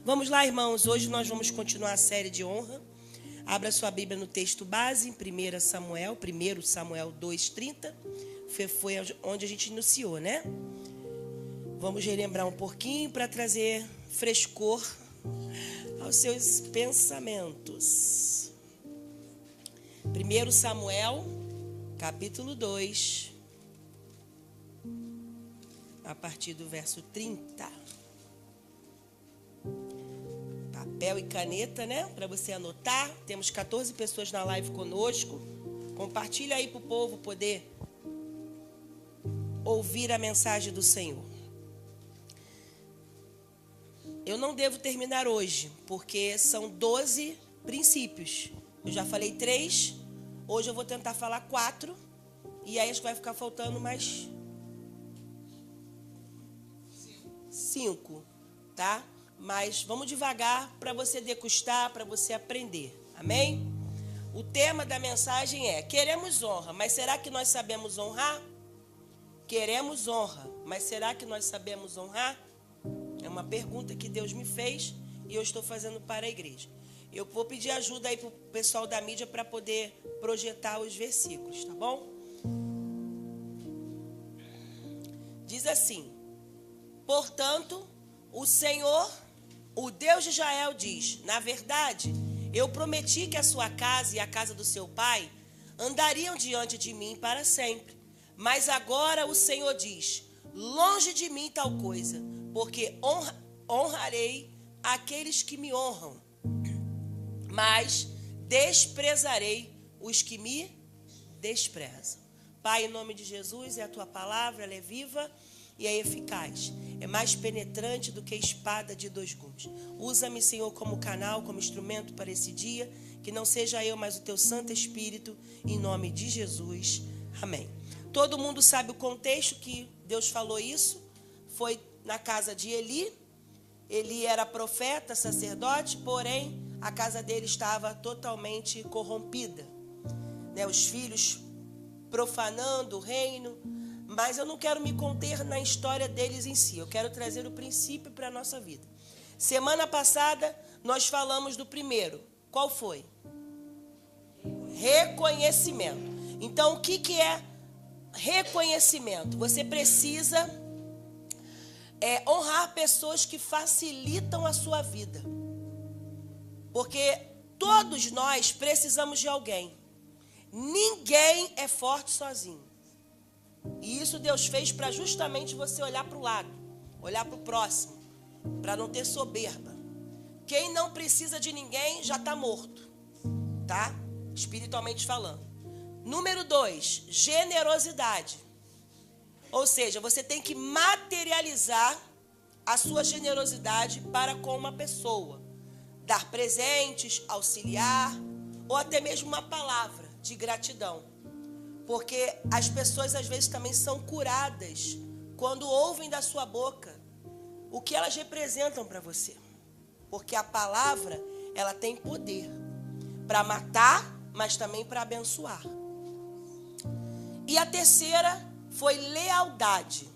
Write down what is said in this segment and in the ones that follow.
Vamos lá, irmãos. Hoje nós vamos continuar a série de honra. Abra sua Bíblia no texto base, em 1 Samuel 2:30. Foi onde a gente iniciou, né? Vamos relembrar um pouquinho para trazer frescor aos seus pensamentos. 1 Samuel, capítulo 2, a partir do verso 30. Papel e caneta, né? Para você anotar. Temos 14 pessoas na live conosco. Compartilha aí para o povo poder ouvir a mensagem do Senhor. Eu não devo terminar hoje, porque são 12 princípios. Eu já falei 3, hoje eu vou tentar falar 4, e aí acho que vai ficar faltando mais 5, tá? Mas vamos devagar para você degustar, para você aprender. Amém? O tema da mensagem é: queremos honra, mas será que nós sabemos honrar? Queremos honra, mas será que nós sabemos honrar? É uma pergunta que Deus me fez e eu estou fazendo para a igreja. Eu vou pedir ajuda aí para o pessoal da mídia para poder projetar os versículos, tá bom? Diz assim: portanto, o Senhor, o Deus de Israel diz: na verdade, eu prometi que a sua casa e a casa do seu pai andariam diante de mim para sempre. Mas agora o Senhor diz: longe de mim tal coisa, porque honrarei aqueles que me honram, mas desprezarei os que me desprezam. Pai, em nome de Jesus, é a tua palavra, ela é viva e é eficaz. É mais penetrante do que espada de 2 gumes. Usa-me, Senhor, como canal, como instrumento para esse dia. Que não seja eu, mas o teu Santo Espírito. Em nome de Jesus. Amém. Todo mundo sabe o contexto que Deus falou isso. Foi na casa de Eli. Eli era profeta, sacerdote, porém a casa dele estava totalmente corrompida. Os filhos profanando o reino. Mas eu não quero me conter na história deles em si. Eu quero trazer o princípio para a nossa vida. Semana passada, nós falamos do primeiro. Qual foi? Reconhecimento. Então, o que é reconhecimento? Você precisa honrar pessoas que facilitam a sua vida. Porque todos nós precisamos de alguém. Ninguém é forte sozinho. E isso Deus fez para justamente você olhar para o lado, olhar para o próximo, para não ter soberba. Quem não precisa de ninguém já está morto, tá? Espiritualmente falando. Número 2, generosidade. Ou seja, você tem que materializar a sua generosidade para com uma pessoa. Dar presentes, auxiliar, ou até mesmo uma palavra de gratidão. Porque as pessoas às vezes também são curadas quando ouvem da sua boca o que elas representam para você. Porque a palavra, ela tem poder para matar, mas também para abençoar. E a terceira foi lealdade.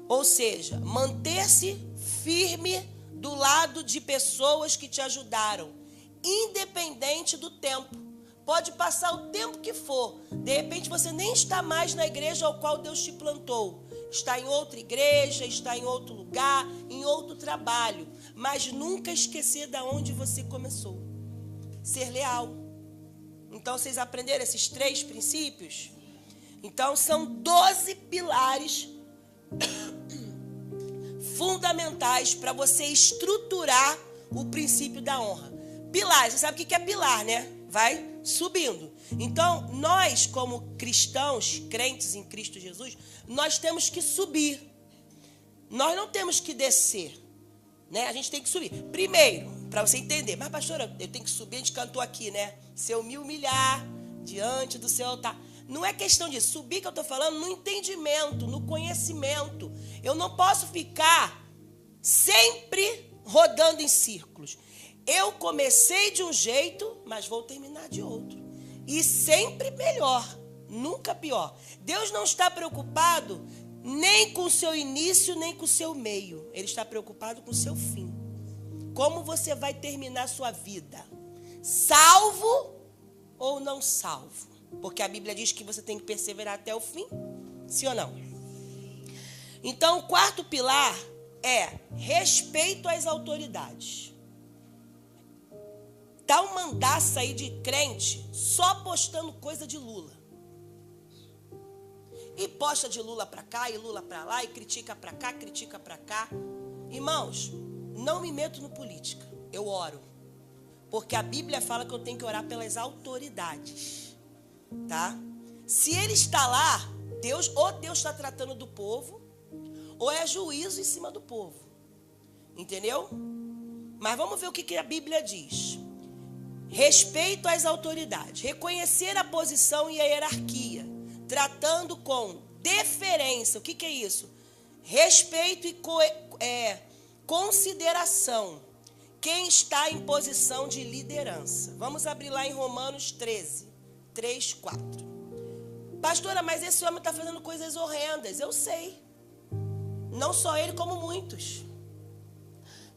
Ou seja, manter-se firme do lado de pessoas que te ajudaram, independente do tempo. Pode passar o tempo que for. De repente você nem está mais na igreja ao qual Deus te plantou. Está em outra igreja, está em outro lugar, em outro trabalho. Mas nunca esquecer de onde você começou. Ser leal. Então vocês aprenderam esses 3 princípios? Então são 12 pilares fundamentais para você estruturar o princípio da honra. Pilar, você sabe o que é pilar, né? Vai subindo. Então, nós como cristãos, crentes em Cristo Jesus, nós temos que subir. Nós não temos que descer, né? A gente tem que subir. Primeiro, para você entender, mas pastora, eu tenho que subir, a gente cantou aqui, né? Se eu me humilhar diante do seu altar. Não é questão de subir que eu estou falando no entendimento, no conhecimento. Eu não posso ficar sempre rodando em círculos. Eu comecei de um jeito, mas vou terminar de outro. E sempre melhor, nunca pior. Deus não está preocupado nem com o seu início, nem com o seu meio. Ele está preocupado com o seu fim. como você vai terminar a sua vida? Salvo ou não salvo? Porque a Bíblia diz que você tem que perseverar até o fim. Sim ou não? Então, o quarto pilar é respeito às autoridades. Tá um mandaço aí de crente só postando coisa de Lula. E posta de Lula para cá e Lula para lá e critica para cá, critica para cá. Irmãos, não me meto no política. Eu oro. Porque a Bíblia fala que eu tenho que orar pelas autoridades. Tá? Se ele está lá, Deus está tratando do povo, ou é juízo em cima do povo. Entendeu? Mas vamos ver o que a Bíblia diz. Respeito às autoridades. Reconhecer a posição e a hierarquia. Tratando com deferência. O que é isso? Respeito e consideração. Quem está em posição de liderança. Vamos abrir lá em Romanos 13, 3, 4. Pastora, mas esse homem está fazendo coisas horrendas. Eu sei. Não só ele, como muitos.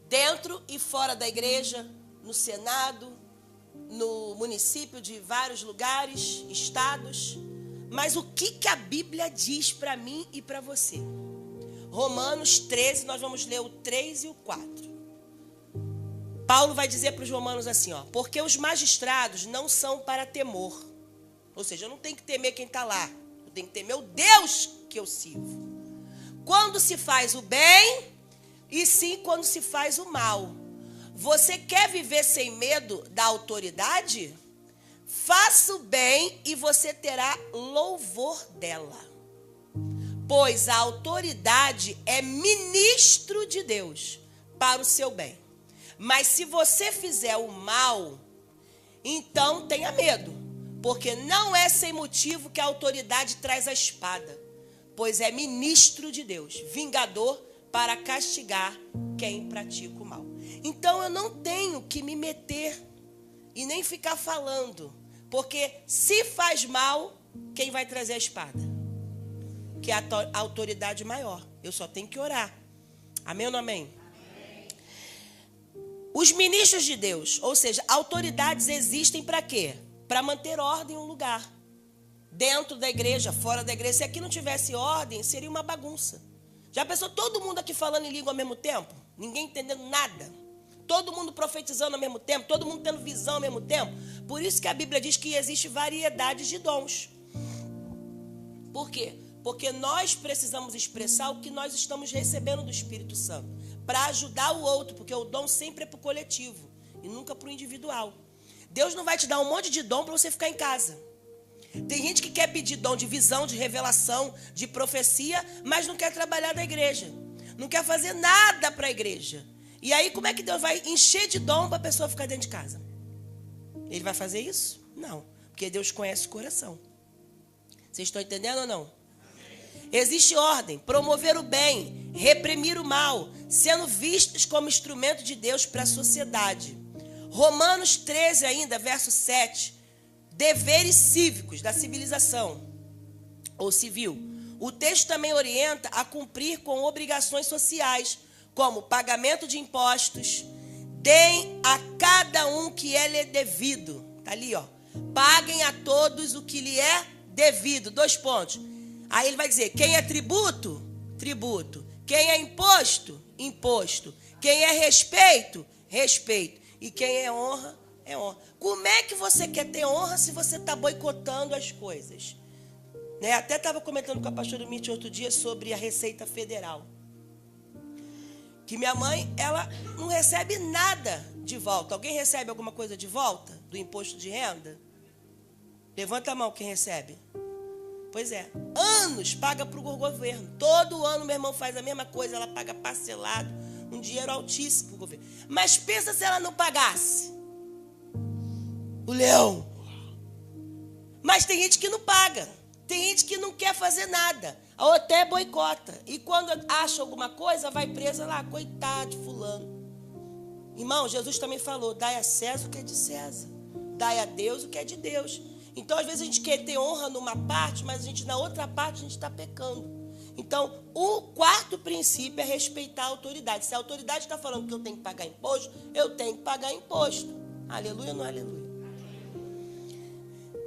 Dentro e fora da igreja, no Senado, no município de vários lugares, estados. Mas o que a Bíblia diz para mim e para você? Romanos 13, nós vamos ler o 3 e o 4. Paulo vai dizer para os romanos assim, ó, porque os magistrados não são para temor. Ou seja, eu não tenho que temer quem está lá. Eu tenho que temer o Deus que eu sirvo. Quando se faz o bem e sim quando se faz o mal. Você quer viver sem medo da autoridade? Faça o bem e você terá louvor dela. Pois a autoridade é ministro de Deus para o seu bem. Mas se você fizer o mal, então tenha medo. Porque não é sem motivo que a autoridade traz a espada. Pois é ministro de Deus, vingador para castigar quem pratica o mal. Então eu não tenho que me meter e nem ficar falando. Porque se faz mal, quem vai trazer a espada? Que é a autoridade maior. Eu só tenho que orar. Amém ou não amém? Amém. Os ministros de Deus, ou seja, autoridades existem para quê? Para manter ordem em um lugar. Dentro da igreja, fora da igreja. Se aqui não tivesse ordem, seria uma bagunça. Já pensou todo mundo aqui falando em língua ao mesmo tempo? Ninguém entendendo nada. Todo mundo profetizando ao mesmo tempo, todo mundo tendo visão ao mesmo tempo. Por isso que a Bíblia diz que existe variedade de dons. Por quê? Porque nós precisamos expressar o que nós estamos recebendo do Espírito Santo. Para ajudar o outro, porque o dom sempre é para o coletivo e nunca para o individual. Deus não vai te dar um monte de dom para você ficar em casa. Tem gente que quer pedir dom de visão, de revelação, de profecia, mas não quer trabalhar na igreja. Não quer fazer nada para a igreja. E aí, como é que Deus vai encher de dom para a pessoa ficar dentro de casa? Ele vai fazer isso? Não. Porque Deus conhece o coração. Vocês estão entendendo ou não? Existe ordem, promover o bem, reprimir o mal, sendo vistos como instrumento de Deus para a sociedade. Romanos 13 ainda, verso 7. Deveres cívicos da civilização, ou civil. O texto também orienta a cumprir com obrigações sociais, como pagamento de impostos, deem a cada um que é devido. Está ali, ó. Paguem a todos o que lhe é devido. 2 pontos. Aí ele vai dizer, quem é tributo? Tributo. Quem é imposto? Imposto. Quem é respeito? Respeito. E quem é honra? É honra. Como é que você quer ter honra se você está boicotando as coisas? Né? Até estava comentando com a pastora Mitty outro dia sobre a Receita Federal. Que minha mãe, ela não recebe nada de volta. Alguém recebe alguma coisa de volta do imposto de renda? Levanta a mão quem recebe. Pois é, anos paga para o governo. Todo ano meu irmão faz a mesma coisa, ela paga parcelado, um dinheiro altíssimo para o governo. Mas pensa se ela não pagasse. O leão. Mas tem gente que não paga. Tem gente que não quer fazer nada. Ou até boicota. E quando acha alguma coisa, vai presa lá. Coitado de fulano. Irmão, Jesus também falou, dai a César o que é de César. Dai a Deus o que é de Deus. Então, às vezes, a gente quer ter honra numa parte, mas na outra parte a gente está pecando. Então, o quarto princípio é respeitar a autoridade. Se a autoridade está falando que eu tenho que pagar imposto, eu tenho que pagar imposto. Aleluia ou não aleluia?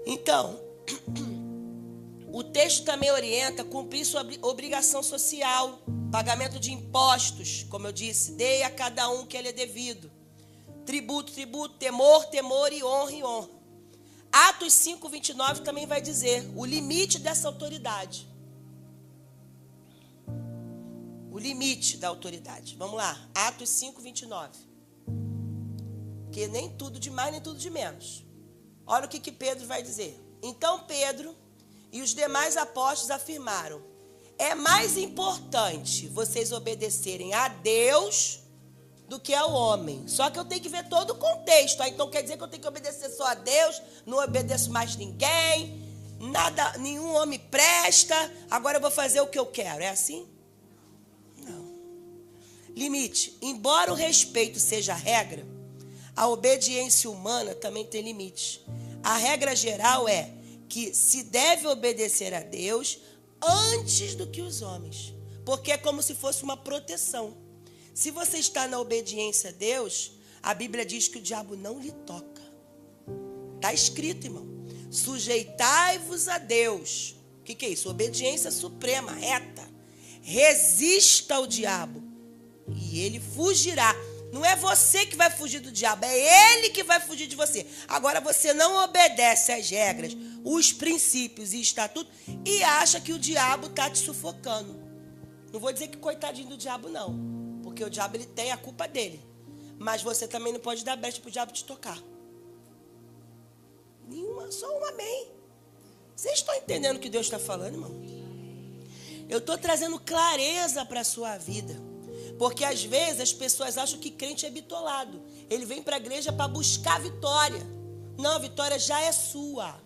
Então, o texto também orienta cumprir sua obrigação social, pagamento de impostos, como eu disse, dê a cada um que ele é devido. Tributo, tributo, temor, temor e honra e honra. Atos 5:29 também vai dizer o limite dessa autoridade. O limite da autoridade. Vamos lá, Atos 5:29. Porque nem tudo de mais, nem tudo de menos. Olha o que Pedro vai dizer. Então Pedro e os demais apóstolos afirmaram: é mais importante vocês obedecerem a Deus do que ao homem. Só que eu tenho que ver todo o contexto. Então quer dizer que eu tenho que obedecer só a Deus, não obedeço mais ninguém, nada, nenhum homem presta, agora eu vou fazer o que eu quero. É assim? Não. Limite. Embora o respeito seja a regra, a obediência humana também tem limite. A regra geral é que se deve obedecer a Deus antes do que os homens, porque é como se fosse uma proteção. Se você está na obediência a Deus, a Bíblia diz que o diabo não lhe toca. Está escrito, irmão. Sujeitai-vos a Deus. O que é isso? Obediência suprema, reta. Resista ao diabo e ele fugirá. Não é você que vai fugir do diabo, é ele que vai fugir de você. Agora você não obedece às regras, os princípios e estatutos e acha que o diabo está te sufocando. Não vou dizer que coitadinho do diabo, não. Porque o diabo ele tem a culpa dele. Mas você também não pode dar brecha para o diabo te tocar. Nenhuma, só um amém. Vocês estão entendendo o que Deus está falando, irmão? Eu estou trazendo clareza para a sua vida. Porque às vezes as pessoas acham que crente é bitolado. Ele vem para a igreja para buscar vitória. Não, a vitória já é sua.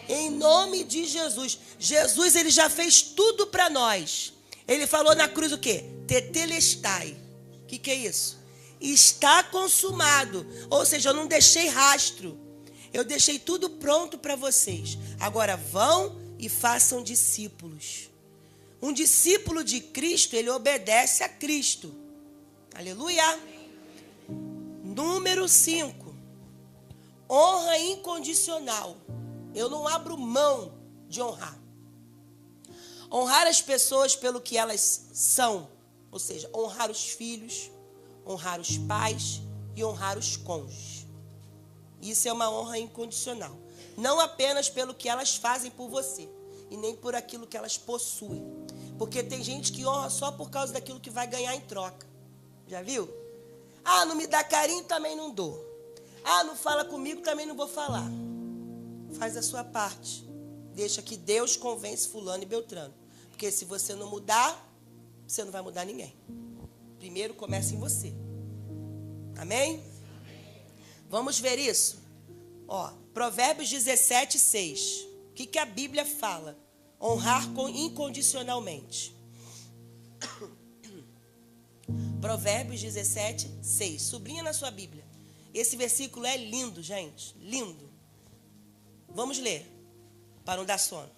Em nome de Jesus. Jesus ele já fez tudo para nós. Ele falou na cruz o quê? Tetelestai. O que é isso? Está consumado. Ou seja, eu não deixei rastro. Eu deixei tudo pronto para vocês. Agora vão e façam discípulos. Um discípulo de Cristo, ele obedece a Cristo. Aleluia. Número 5. Honra incondicional. Eu não abro mão de honrar. Honrar as pessoas pelo que elas são. Ou seja, honrar os filhos, honrar os pais e honrar os cônjuges. Isso é uma honra incondicional. Não apenas pelo que elas fazem por você. E nem por aquilo que elas possuem. Porque tem gente que honra só por causa daquilo que vai ganhar em troca. Já viu? Ah, não me dá carinho, também não dou. Ah, não fala comigo, também não vou falar. Faz a sua parte. Deixa que Deus convence fulano e beltrano. Porque se você não mudar, você não vai mudar ninguém. Primeiro começa em você. Amém? Vamos ver isso? Ó, Provérbios 17:6. O que a Bíblia fala? Honrar incondicionalmente. Provérbios 17:6. Sublinha na sua Bíblia. Esse versículo é lindo, gente. Lindo. Vamos ler, para não dar sono.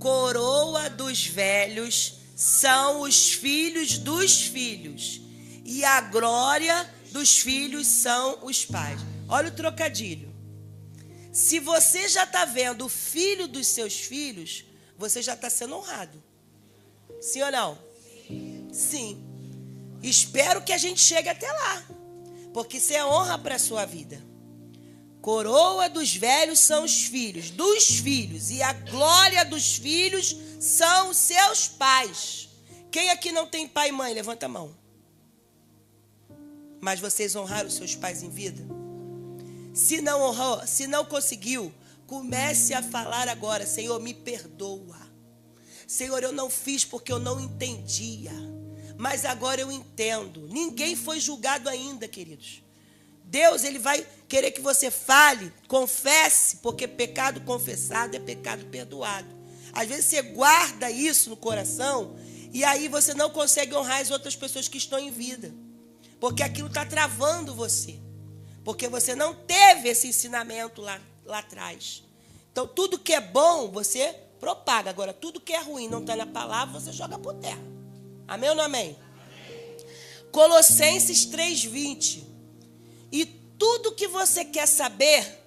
Coroa dos velhos são os filhos dos filhos, e a glória dos filhos são os pais. Olha o trocadilho. Se você já está vendo o filho dos seus filhos, você já está sendo honrado. Sim ou não? Sim. Espero que a gente chegue até lá, porque isso é honra para a sua vida. Coroa dos velhos são os filhos dos filhos, e a glória dos filhos são os seus pais. Quem aqui não tem pai e mãe? Levanta a mão. Mas vocês honraram os seus pais em vida? Se não honrou, se não conseguiu, comece a falar agora: Senhor, me perdoa. Senhor, eu não fiz porque eu não entendia, mas agora eu entendo. Ninguém foi julgado ainda, queridos. Deus, ele vai querer que você fale, confesse, porque pecado confessado é pecado perdoado. Às vezes você guarda isso no coração e aí você não consegue honrar as outras pessoas que estão em vida, porque aquilo está travando você, porque você não teve esse ensinamento lá atrás. Então, tudo que é bom, você propaga. Agora, tudo que é ruim não está na palavra, você joga por terra. Amém ou não amém? Colossenses 3:20. E tudo que você quer saber,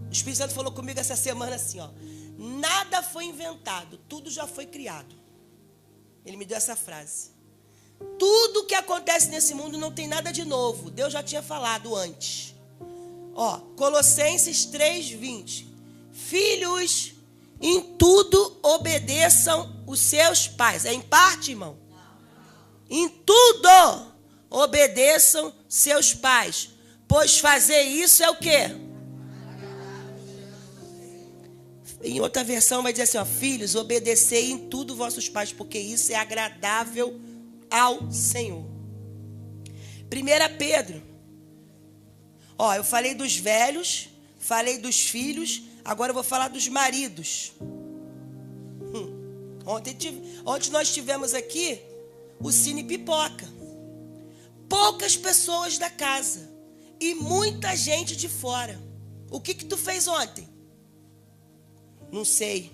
o Espírito Santo falou comigo essa semana assim, ó. Nada foi inventado, tudo já foi criado. Ele me deu essa frase. Tudo que acontece nesse mundo não tem nada de novo. Deus já tinha falado antes. Ó, Colossenses 3:20. Filhos, em tudo obedeçam os seus pais. É em parte, irmão? Em tudo obedeçam seus pais. Pois fazer isso é o quê? Em outra versão vai dizer assim, ó, filhos, obedecei em tudo vossos pais, porque isso é agradável ao Senhor. 1 Pedro. Ó, eu falei dos velhos, falei dos filhos, agora eu vou falar dos maridos. Ontem nós tivemos aqui o Cine Pipoca. Poucas pessoas da casa e muita gente de fora. O que tu fez ontem? Não sei.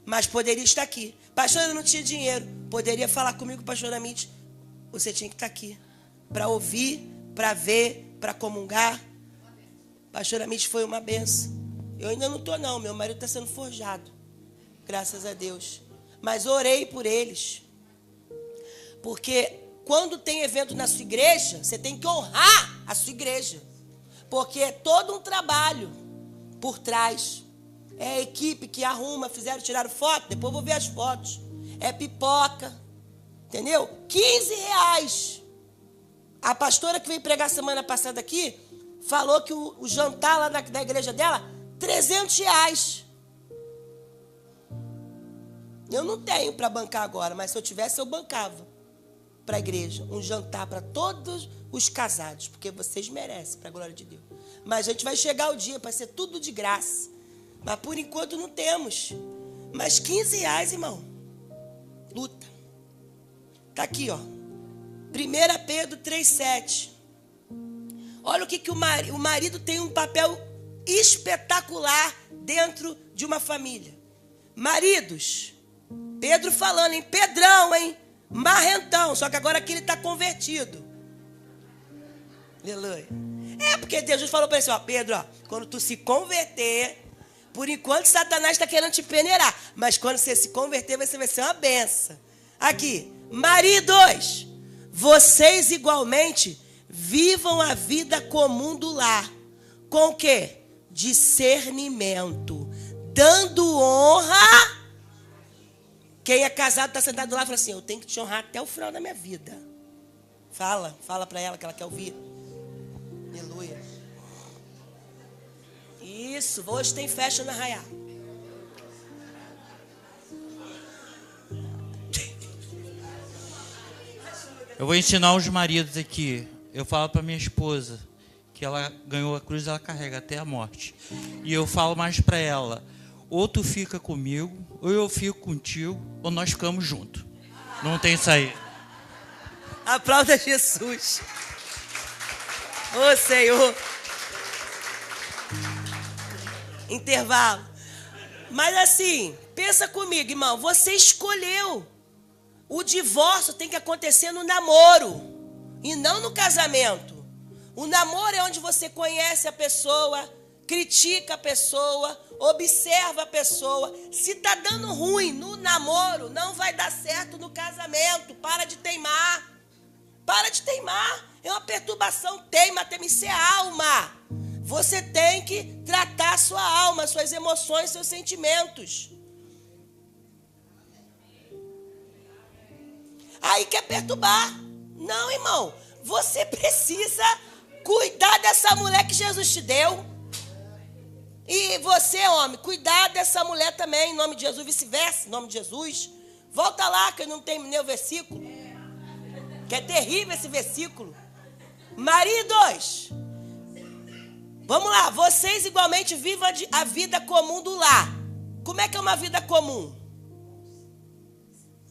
Mas poderia estar aqui. Pastor, eu não tinha dinheiro. Poderia falar comigo, pastor Amit. Você tinha que estar aqui. Para ouvir, para ver, para comungar. Pastor Amit foi uma benção. Eu ainda não estou não. Meu marido está sendo forjado. Graças a Deus. Mas orei por eles. Porque quando tem evento na sua igreja, você tem que honrar a sua igreja. Porque é todo um trabalho por trás. É a equipe que arruma, tiraram foto, depois eu vou ver as fotos. É pipoca, entendeu? R$15. A pastora que veio pregar semana passada aqui, falou que o jantar lá da igreja dela, R$300. Eu não tenho para bancar agora, mas se eu tivesse, eu bancava para a igreja. Um jantar para todos os casados, porque vocês merecem, para a glória de Deus. Mas a gente vai chegar o dia para ser tudo de graça. Mas por enquanto não temos. Mas R$15, irmão. Luta. Está aqui, ó. 1 Pedro 3,7. Olha o que o marido tem um papel espetacular dentro de uma família. Maridos, Pedro falando, hein? Pedrão, hein? Marrentão. Só que agora aqui ele está convertido. Aleluia. É porque Deus falou para ele assim, ó, Pedro, ó, quando tu se converter, por enquanto Satanás está querendo te peneirar, mas quando você se converter, você vai ser uma benção. Aqui, maridos, vocês igualmente vivam a vida comum do lar. Com o quê? Discernimento. Dando honra. Quem é casado está sentado lá e fala assim, eu tenho que te honrar até o final da minha vida. Fala para ela que ela quer ouvir. Aleluia. Isso, hoje tem festa na Arraiá. Eu vou ensinar os maridos aqui. Eu falo para minha esposa que ela ganhou a cruz, ela carrega até a morte. E eu falo mais para ela, ou tu fica comigo, ou eu fico contigo, ou nós ficamos juntos. Não tem saída. Aplauda Jesus. Ô Senhor. Intervalo. Mas assim, pensa comigo, irmão. Você escolheu. O divórcio tem que acontecer no namoro e não no casamento. O namoro é onde você conhece a pessoa, critica a pessoa, observa a pessoa. Se está dando ruim no namoro, não vai dar certo no casamento. Para de teimar. Para de teimar. É uma perturbação. Teima, isso é alma. Você tem que tratar a sua alma, suas emoções, seus sentimentos. Aí quer perturbar. Não, irmão. Você precisa cuidar dessa mulher que Jesus te deu. E você, homem, cuidar dessa mulher também, em nome de Jesus, vice-versa, em nome de Jesus. Volta lá, que eu não terminei o versículo. Que é terrível esse versículo. Maridos, vamos lá, vocês igualmente vivam a vida comum do lar. Como é que é uma vida comum?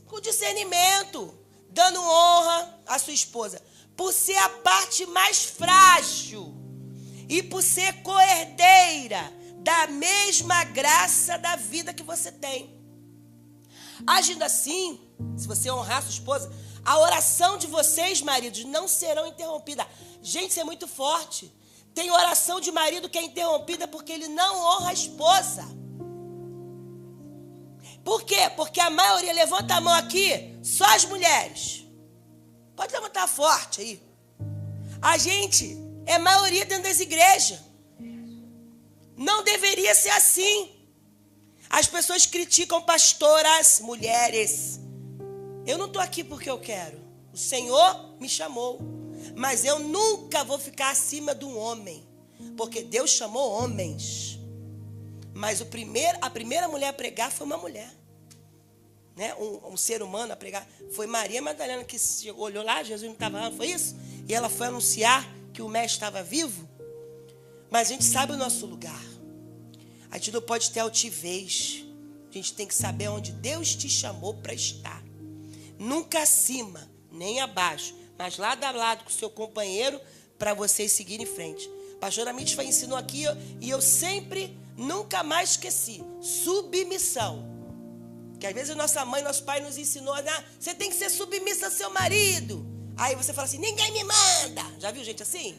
Com discernimento, dando honra à sua esposa. Por ser a parte mais frágil e por ser coerdeira da mesma graça da vida que você tem. Agindo assim, se você honrar sua esposa, a oração de vocês, maridos, não serão interrompidas. Gente, isso é muito forte. Tem oração de marido que é interrompida porque ele não honra a esposa. Por quê? Porque a maioria, levanta a mão aqui, só as mulheres. Pode levantar forte aí. A gente é maioria dentro das igrejas. Não deveria ser assim. As pessoas criticam pastoras, mulheres. Eu não estou aqui porque eu quero. O Senhor me chamou. Mas eu nunca vou ficar acima de um homem. Porque Deus chamou homens. Mas a primeira mulher a pregar foi uma mulher. Né? Um ser humano a pregar. Foi Maria Madalena que olhou lá, Jesus não estava lá, não foi isso? E ela foi anunciar que o mestre estava vivo. Mas a gente sabe o nosso lugar. A gente não pode ter altivez. A gente tem que saber onde Deus te chamou para estar. Nunca acima, nem abaixo, mas lado a lado com o seu companheiro para vocês seguirem em frente. A pastora Mitch ensinou aqui e eu sempre, nunca mais esqueci. Submissão. Que às vezes nossa mãe, nosso pai nos ensinou, você tem que ser submissa ao seu marido. Aí você fala assim, ninguém me manda. Já viu gente assim?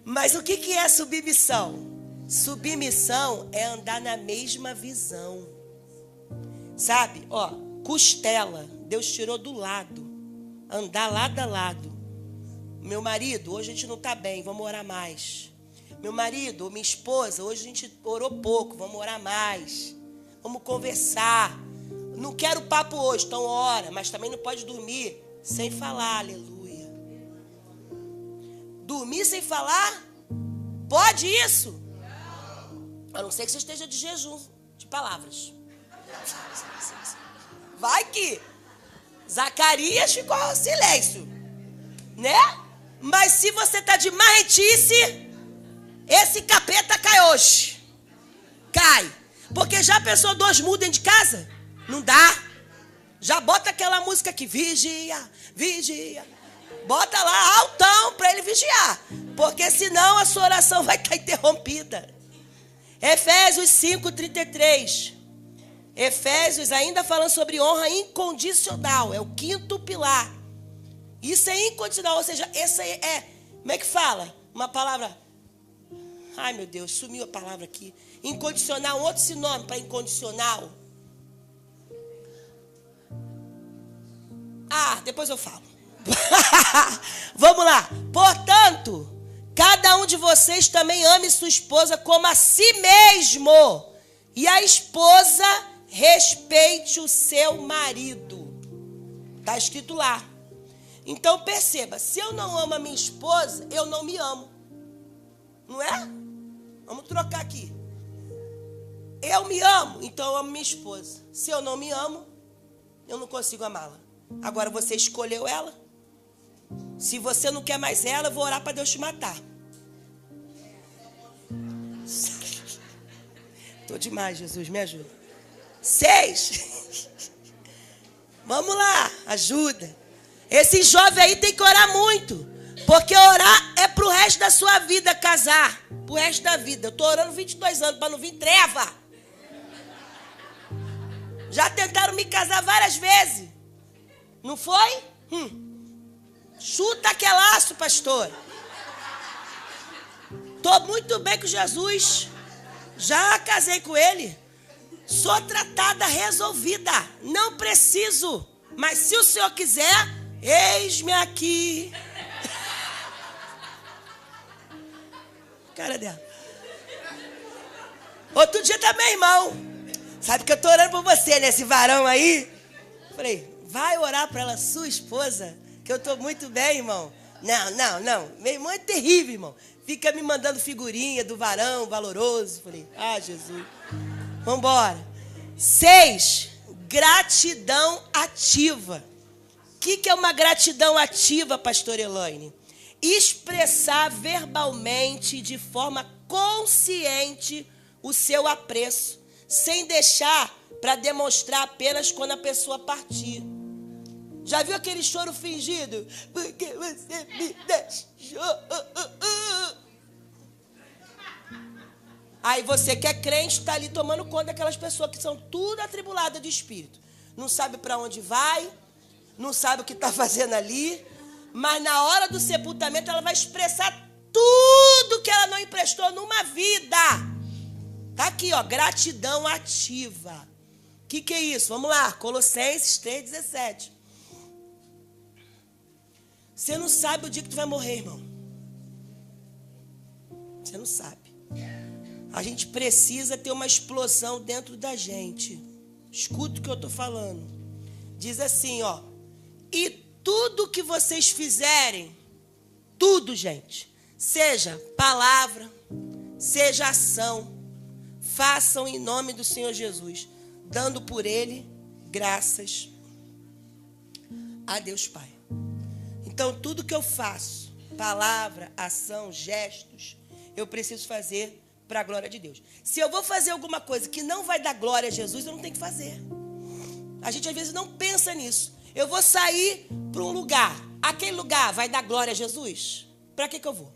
Mas o que é submissão? Submissão é andar na mesma visão. Sabe? Ó, costela, Deus tirou do lado. Andar lado a lado. Meu marido, hoje a gente não está bem, vamos orar mais. Meu marido ou minha esposa, hoje a gente orou pouco, vamos orar mais. Vamos conversar. Não quero papo hoje, então ora, mas também não pode dormir sem falar, aleluia. Dormir sem falar? Pode isso? A não ser que você esteja de jejum de palavras. Vai que Zacarias ficou em silêncio, né? Mas se você está de marretice, esse capeta cai hoje. Cai. Porque já pensou 2 mudos dentro de casa? Não dá. Já bota aquela música aqui, vigia, vigia. Bota lá altão para ele vigiar. Porque senão a sua oração vai estar interrompida. Efésios 5:33. Efésios ainda falando sobre honra incondicional. É o 5º pilar. Isso é incondicional. Ou seja, essa é... Como é que fala? Uma palavra... Ai, meu Deus, sumiu a palavra aqui. Incondicional, outro sinônimo para incondicional. Depois eu falo. Vamos lá. Portanto, cada um de vocês também ame sua esposa como a si mesmo. E a esposa respeite o seu marido. Está escrito lá. Então perceba, se eu não amo a minha esposa, eu não me amo. Não é? Vamos trocar aqui. Eu me amo, então eu amo minha esposa. Se eu não me amo, eu não consigo amá-la. Agora você escolheu ela. Se você não quer mais ela, eu vou orar para Deus te matar. Estou demais, Jesus, me ajuda. 6. Vamos lá, ajuda. Esse jovem aí tem que orar muito. Porque orar é pro resto da sua vida, casar. Pro resto da vida. Eu estou orando 22 anos para não vir treva. Já tentaram me casar várias vezes. Não foi? Chuta aquele laço, pastor. Estou muito bem com Jesus. Já casei com ele. Sou tratada, resolvida. Não preciso. Mas se o Senhor quiser, eis-me aqui. Cara dela. Outro dia também, irmão. Sabe que eu estou orando por você, né? Esse varão aí. Falei, vai orar para ela, sua esposa, que eu estou muito bem, irmão. Não. Meu irmão é terrível, irmão. Fica me mandando figurinha do varão valoroso. Falei, Jesus. Vamos embora. 6. Gratidão ativa. O que é uma gratidão ativa, pastor Elaine? Expressar verbalmente, de forma consciente, o seu apreço, sem deixar para demonstrar apenas quando a pessoa partir. Já viu aquele choro fingido? Porque você me deixou. Aí você que é crente está ali tomando conta daquelas pessoas que são tudo atribuladas de espírito. Não sabe para onde vai, não sabe o que está fazendo ali, mas na hora do sepultamento ela vai expressar tudo que ela não emprestou numa vida. Tá aqui, ó, gratidão ativa. O que é isso? Vamos lá, Colossenses 3,17. Você não sabe o dia que tu vai morrer, irmão. Você não sabe. A gente precisa ter uma explosão dentro da gente. Escuta o que eu estou falando. Diz assim, ó. E tudo que vocês fizerem, tudo, gente, seja palavra, seja ação, façam em nome do Senhor Jesus, dando por Ele graças a Deus Pai. Então, tudo que eu faço, palavra, ação, gestos, eu preciso fazer para a glória de Deus. Se eu vou fazer alguma coisa que não vai dar glória a Jesus, eu não tenho que fazer. A gente às vezes não pensa nisso. Eu vou sair para um lugar. Aquele lugar vai dar glória a Jesus? Para que eu vou?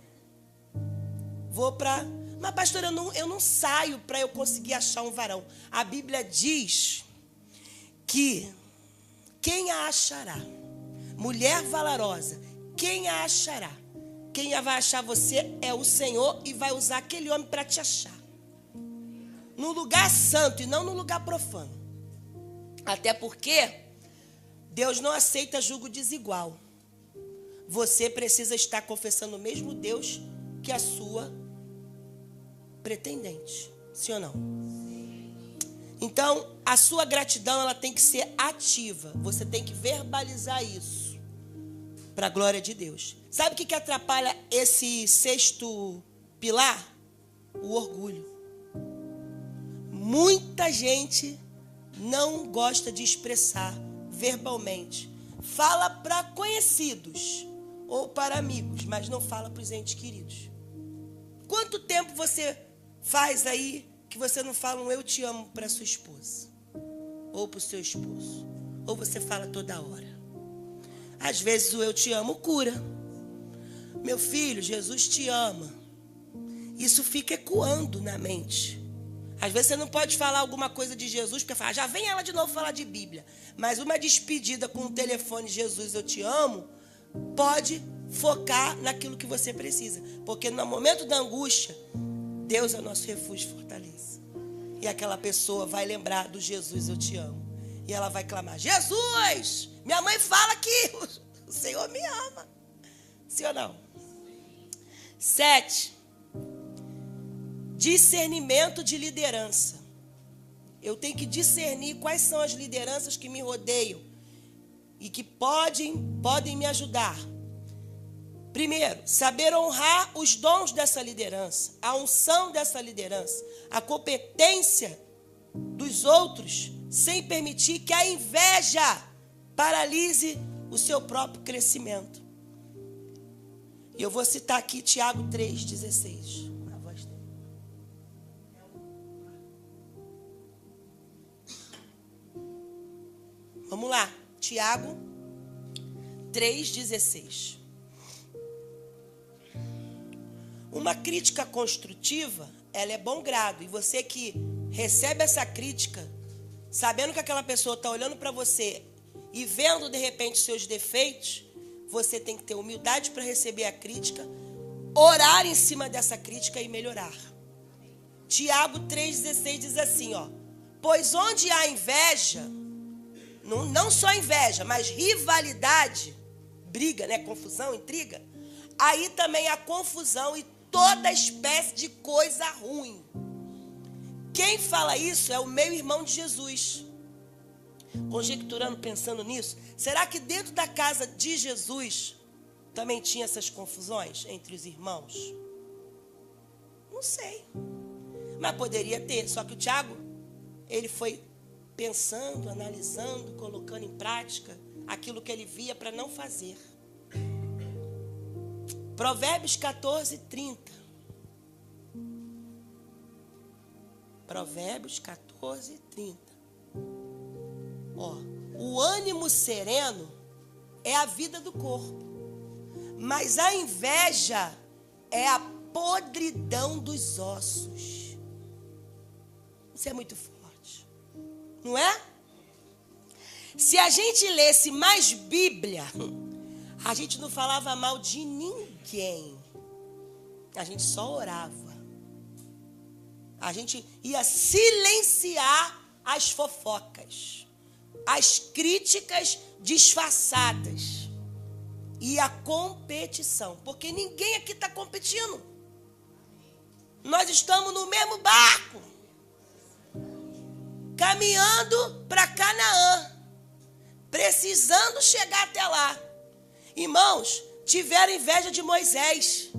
Vou para... Mas, pastor, eu não saio para eu conseguir achar um varão. A Bíblia diz que quem a achará? Mulher valorosa, quem a achará? Quem vai achar você é o Senhor e vai usar aquele homem para te achar. No lugar santo e não no lugar profano. Até porque Deus não aceita julgo desigual. Você precisa estar confessando o mesmo Deus que a sua pretendente. Sim ou não? Então, a sua gratidão ela tem que ser ativa. Você tem que verbalizar isso para a glória de Deus. Sabe o que atrapalha esse sexto pilar? O orgulho. Muita gente não gosta de expressar verbalmente. Fala para conhecidos ou para amigos, mas não fala para os entes queridos. Quanto tempo você faz aí que você não fala um eu te amo para sua esposa? Ou para o seu esposo? Ou você fala toda hora? Às vezes o eu te amo cura. Meu filho, Jesus te ama. Isso fica ecoando na mente. Às vezes você não pode falar alguma coisa de Jesus, porque fala, já vem ela de novo falar de Bíblia. Mas uma despedida com o telefone, Jesus, eu te amo, pode focar naquilo que você precisa. Porque no momento da angústia, Deus é o nosso refúgio e fortaleza. E aquela pessoa vai lembrar do Jesus, eu te amo. E ela vai clamar, Jesus, minha mãe fala que o Senhor me ama. Sim ou não? 7. Discernimento de liderança. Eu tenho que discernir quais são as lideranças que me rodeiam e que podem me ajudar. Primeiro, saber honrar os dons dessa liderança, a unção dessa liderança, a competência dos outros, sem permitir que a inveja paralise o seu próprio crescimento. E eu vou citar aqui Tiago 3,16. Vamos lá, Tiago 3,16. Uma crítica construtiva, ela é bom grado. E você que recebe essa crítica, sabendo que aquela pessoa está olhando para você e vendo de repente seus defeitos, você tem que ter humildade para receber a crítica, orar em cima dessa crítica e melhorar. Tiago 3,16 diz assim, ó, pois onde há inveja, não só inveja, mas rivalidade, briga, né, confusão, intriga, aí também há confusão e toda espécie de coisa ruim. Quem fala isso é o meio-irmão de Jesus. Conjecturando, pensando nisso, será que dentro da casa de Jesus também tinha essas confusões entre os irmãos? Não sei. Mas poderia ter, só que o Tiago, ele foi pensando, analisando, colocando em prática aquilo que ele via para não fazer. Provérbios 14:30. Provérbios 14:30. Ó, o ânimo sereno é a vida do corpo, mas a inveja é a podridão dos ossos. Isso é muito forte. Não é? Se a gente lesse mais Bíblia, a gente não falava mal de ninguém. A gente só orava. A gente ia silenciar as fofocas, as críticas disfarçadas e a competição. Porque ninguém aqui está competindo. Nós estamos no mesmo barco, caminhando para Canaã, precisando chegar até lá. Irmãos, tiveram inveja de Moisés.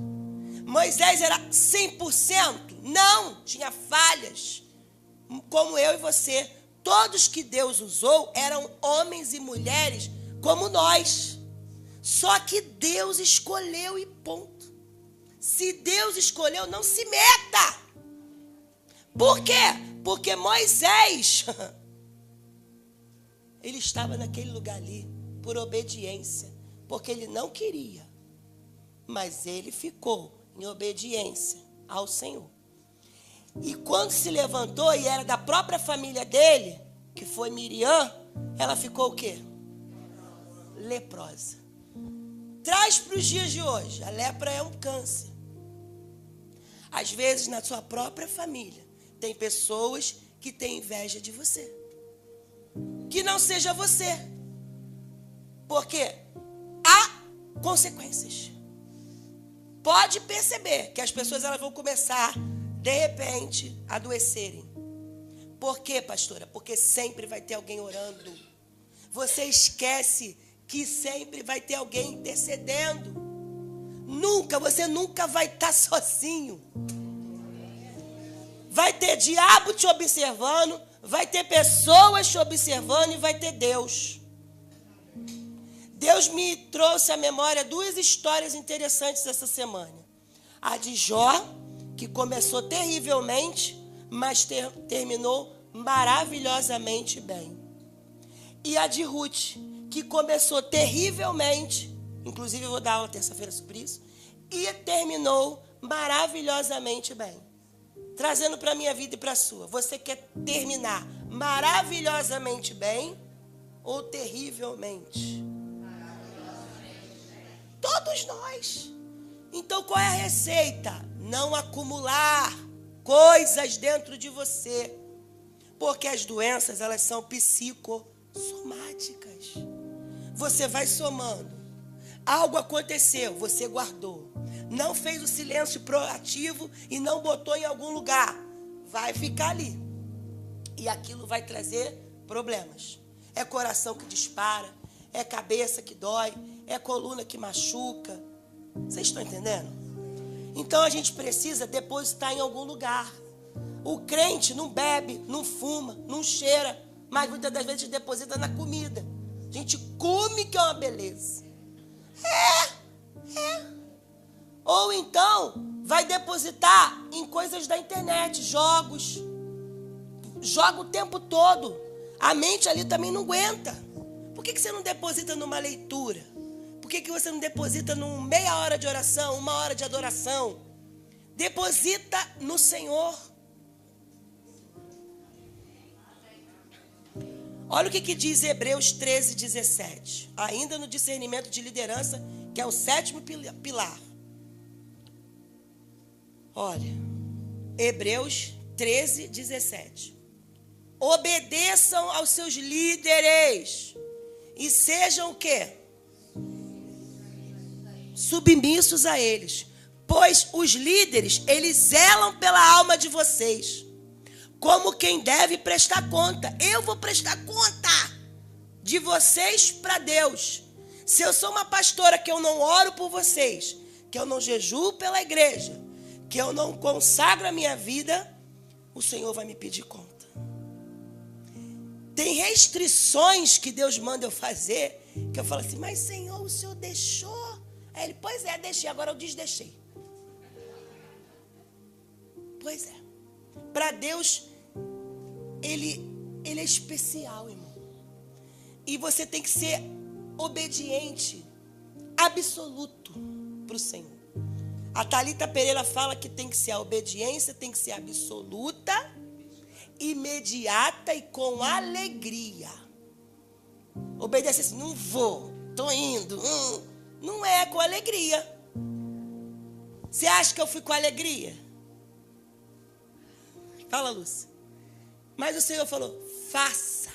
Moisés era 100%? Não, tinha falhas. Como eu e você. Todos que Deus usou eram homens e mulheres como nós. Só que Deus escolheu e ponto. Se Deus escolheu, não se meta. Por quê? Porque Moisés, ele estava naquele lugar ali por obediência. Porque ele não queria. Mas ele ficou em obediência ao Senhor. E quando se levantou, e era da própria família dele, que foi Miriam, ela ficou o quê? Leprosa. Traz para os dias de hoje. A lepra é um câncer. Às vezes, na sua própria família, tem pessoas que têm inveja de você. Que não seja você. Porque há consequências. Pode perceber que as pessoas elas vão começar, de repente, a adoecerem. Por quê, pastora? Porque sempre vai ter alguém orando. Você esquece que sempre vai ter alguém intercedendo. Você nunca vai estar sozinho. Vai ter diabo te observando, vai ter pessoas te observando e vai ter Deus. Deus me trouxe à memória 2 histórias interessantes essa semana. A de Jó, que começou terrivelmente, mas terminou maravilhosamente bem. E a de Ruth, que começou terrivelmente, inclusive eu vou dar aula terça-feira sobre isso, e terminou maravilhosamente bem. Trazendo para a minha vida e para a sua. Você quer terminar maravilhosamente bem ou terrivelmente? Todos nós. Então, qual é a receita? Não acumular coisas dentro de você. Porque as doenças, elas são psicossomáticas. Você vai somando. Algo aconteceu, você guardou. Não fez o silêncio proativo e não botou em algum lugar. Vai ficar ali. E aquilo vai trazer problemas. É coração que dispara, é cabeça que dói, é coluna que machuca. Vocês estão entendendo? Então a gente precisa depositar em algum lugar. O crente não bebe, não fuma, não cheira, mas muitas das vezes deposita na comida. A gente come que é uma beleza. Ou então vai depositar em coisas da internet, jogos. Joga o tempo todo. A mente ali também não aguenta. Por que você não deposita numa leitura? Por que você não deposita numa meia hora de oração, 1 hora de adoração? Deposita no Senhor. Olha o que diz Hebreus 13:17. Ainda no discernimento de liderança, que é o 7º pilar. Olha, Hebreus 13:17. Obedeçam aos seus líderes e sejam o quê? Submissos a eles. Pois os líderes, eles zelam pela alma de vocês, como quem deve prestar conta. Eu vou prestar conta de vocês para Deus. Se eu sou uma pastora que eu não oro por vocês, que eu não jejuo pela igreja, que eu não consagro a minha vida, o Senhor vai me pedir conta. Tem restrições que Deus manda eu fazer, que eu falo assim, mas Senhor, o Senhor deixou? Aí ele, pois é, deixei, agora eu desdeixei. Pois é. Para Deus, ele é especial, irmão. E você tem que ser obediente, absoluto para o Senhor. A Thalita Pereira fala que tem que ser a obediência, tem que ser absoluta imediata e com alegria. Obedecer assim, não vou, estou indo. Não é com alegria. Você acha que eu fui com alegria? Fala, Lúcia. Mas o Senhor falou, faça.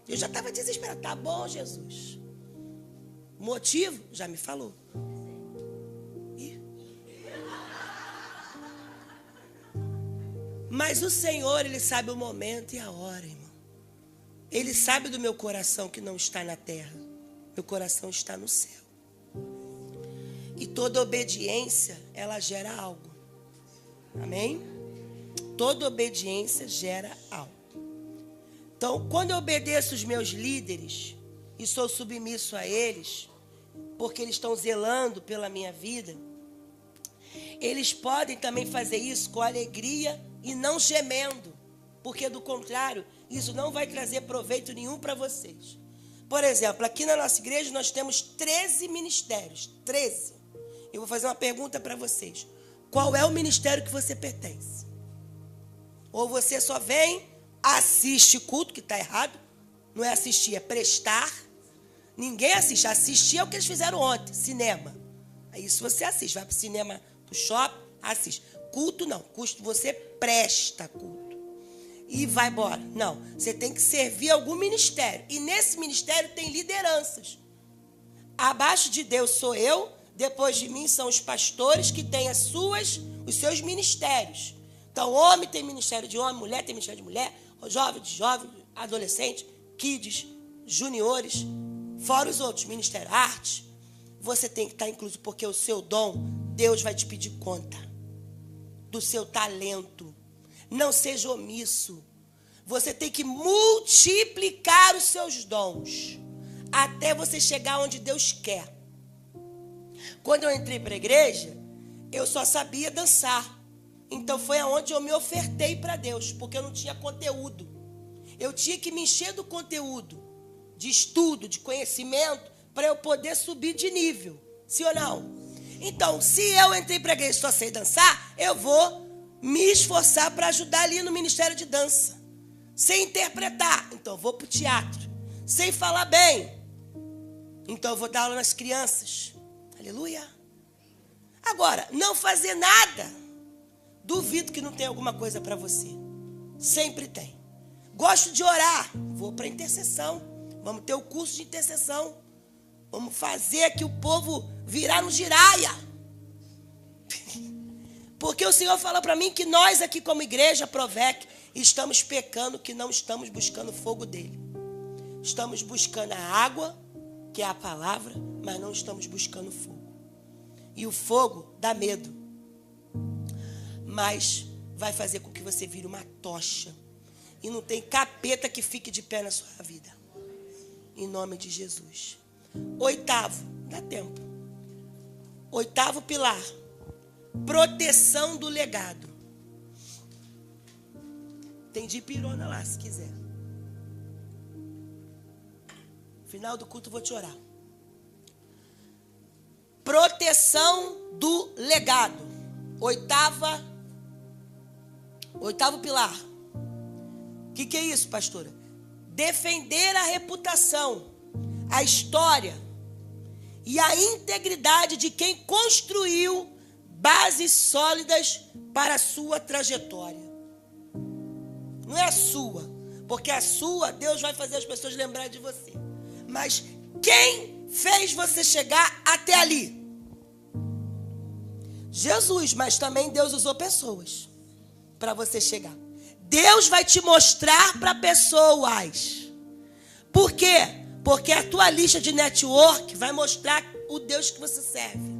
Eu já estava desesperado. Tá bom, Jesus. Motivo? Já me falou. Mas o Senhor, Ele sabe o momento e a hora, irmão. Ele sabe do meu coração que não está na terra. Meu coração está no céu. E toda obediência, ela gera algo. Amém? Toda obediência gera algo. Então, quando eu obedeço os meus líderes e sou submisso a eles, porque eles estão zelando pela minha vida, eles podem também fazer isso com alegria e não gemendo, porque do contrário, isso não vai trazer proveito nenhum para vocês. Por exemplo, aqui na nossa igreja nós temos 13 ministérios, 13. Eu vou fazer uma pergunta para vocês. Qual é o ministério que você pertence? Ou você só vem, assiste culto, que está errado, não é assistir, é prestar. Ninguém assiste, assistir é o que eles fizeram ontem, cinema. Isso você assiste, vai para o cinema do shopping, assiste. Culto não, você presta culto. E vai embora. Não, você tem que servir algum ministério. E nesse ministério tem lideranças. Abaixo de Deus sou eu, depois de mim são os pastores que têm os seus ministérios. Então, homem tem ministério de homem, mulher tem ministério de mulher, jovem de jovem, adolescente, kids, juniores, fora os outros, ministério arte. Você tem que estar incluso, porque o seu dom, Deus vai te pedir conta do seu talento. Não seja omisso. Você tem que multiplicar os seus dons até você chegar onde Deus quer. Quando eu entrei para a igreja, eu só sabia dançar. Então foi aonde eu me ofertei para Deus, porque eu não tinha conteúdo. Eu tinha que me encher do conteúdo, de estudo, de conhecimento, para eu poder subir de nível. Sim ou não? Então, se eu entrei para a igreja e só sei dançar, eu vou me esforçar para ajudar ali no ministério de dança. Sem interpretar, então eu vou para o teatro. Sem falar bem, então eu vou dar aula nas crianças. Aleluia. Agora, não fazer nada, duvido que não tenha alguma coisa para você. Sempre tem. Gosto de orar, vou para a intercessão. Vamos ter o curso de intercessão. Vamos fazer aqui o povo virar no giraia. Porque o Senhor fala para mim que nós aqui como igreja Provec estamos pecando, que não estamos buscando o fogo dele. Estamos buscando a água, que é a palavra, mas não estamos buscando o fogo. E o fogo dá medo. Mas vai fazer com que você vire uma tocha. E não tem capeta que fique de pé na sua vida. Em nome de Jesus. 8º, dá tempo. 8º pilar. Proteção do legado. Tem de pirona lá, se quiser. Final do culto, vou te orar. Proteção do legado. 8º pilar. O que é isso, pastora? Defender a reputação, a história e a integridade de quem construiu bases sólidas para a sua trajetória. Não é a sua, porque a sua, Deus vai fazer as pessoas lembrarem de você. Mas quem fez você chegar até ali? Jesus, mas também Deus usou pessoas para você chegar. Deus vai te mostrar para pessoas. Por quê? Porque a tua lista de network vai mostrar o Deus que você serve.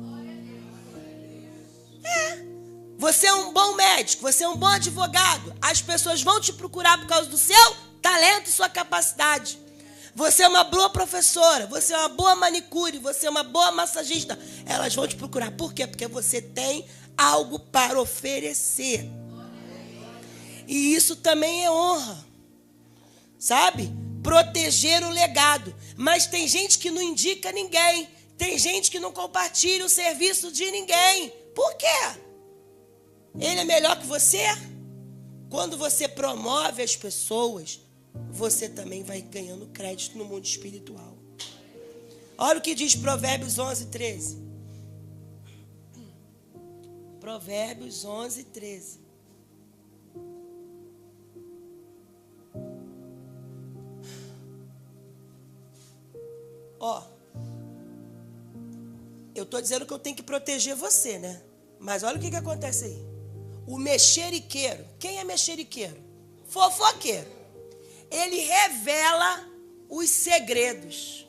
Você é um bom médico, você é um bom advogado. As pessoas vão te procurar por causa do seu talento e sua capacidade. Você é uma boa professora, você é uma boa manicure, você é uma boa massagista. Elas vão te procurar. Por quê? Porque você tem algo para oferecer. E isso também é honra. Sabe? Proteger o legado. Mas tem gente que não indica ninguém. Tem gente que não compartilha o serviço de ninguém. Por quê? Ele é melhor que você? Quando você promove as pessoas, você também vai ganhando crédito no mundo espiritual. Olha o que diz Provérbios 11, 13. Provérbios 11, 13. Ó, eu estou dizendo que eu tenho que proteger você, né? Mas olha o que acontece aí. O mexeriqueiro, quem é mexeriqueiro? Fofoqueiro. Ele revela os segredos.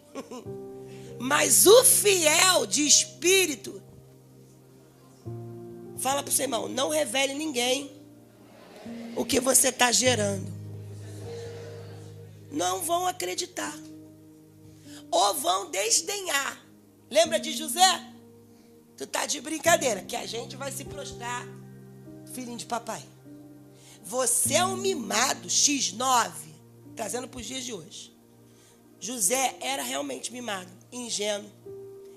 Mas o fiel de espírito, fala para o seu irmão, não revele ninguém o que você está gerando. Não vão acreditar. Ou vão desdenhar. Lembra de José? Tu tá de brincadeira, que a gente vai se prostrar, filhinho de papai. Você é um mimado, X9, trazendo para os dias de hoje. José era realmente mimado, ingênuo.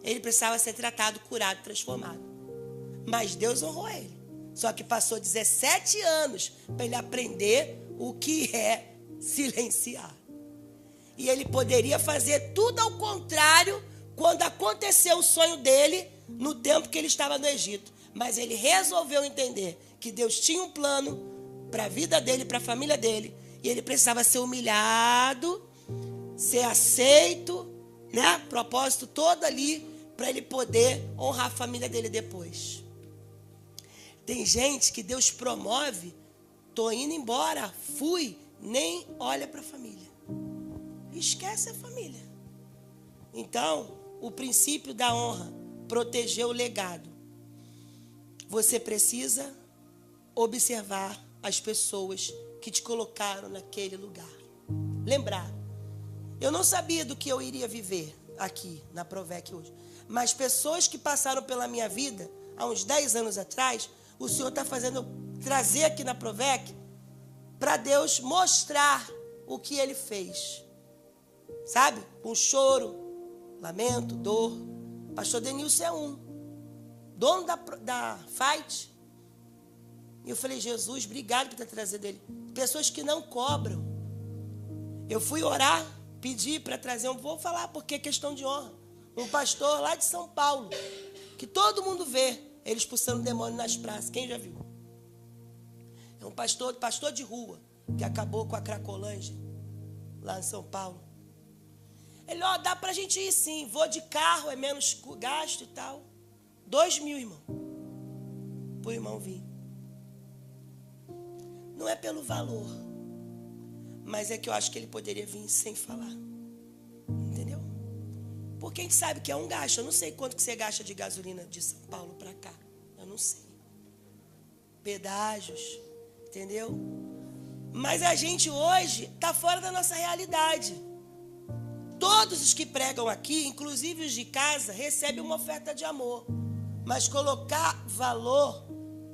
Ele precisava ser tratado, curado, transformado. Mas Deus honrou ele. Só que passou 17 anos para ele aprender o que é silenciar. E ele poderia fazer tudo ao contrário quando aconteceu o sonho dele no tempo que ele estava no Egito. Mas ele resolveu entender que Deus tinha um plano para a vida dele, para a família dele. E ele precisava ser humilhado, ser aceito, né? Propósito todo ali para ele poder honrar a família dele depois. Tem gente que Deus promove, tô indo embora, fui, nem olha para a família. Esquece a família. Então, o princípio da honra, proteger o legado. Você precisa observar as pessoas que te colocaram naquele lugar. Lembrar. Eu não sabia do que eu iria viver aqui na Provec hoje. Mas pessoas que passaram pela minha vida, há uns 10 anos atrás, o Senhor está fazendo trazer aqui na Provec para Deus mostrar o que Ele fez. Sabe? Com choro, lamento, dor. Pastor Denilson é um. Dono da Fight. E eu falei, Jesus, obrigado por ter trazido ele. Pessoas que não cobram. Eu fui orar, pedi para trazer vou falar porque é questão de honra. Um pastor lá de São Paulo, que todo mundo vê, ele expulsando demônio nas praças. Quem já viu? É um pastor de rua, que acabou com a Cracolândia, lá em São Paulo. Ele, dá pra gente ir sim, vou de carro, é menos gasto e tal. 2.000, irmão, por irmão vir. Não é pelo valor, mas é que eu acho que ele poderia vir sem falar. Entendeu? Porque a gente sabe que é um gasto. Eu não sei quanto que você gasta de gasolina de São Paulo para cá. Eu não sei. Pedágios, entendeu? Mas a gente hoje está fora da nossa realidade. Todos os que pregam aqui, inclusive os de casa, recebem uma oferta de amor. Mas colocar valor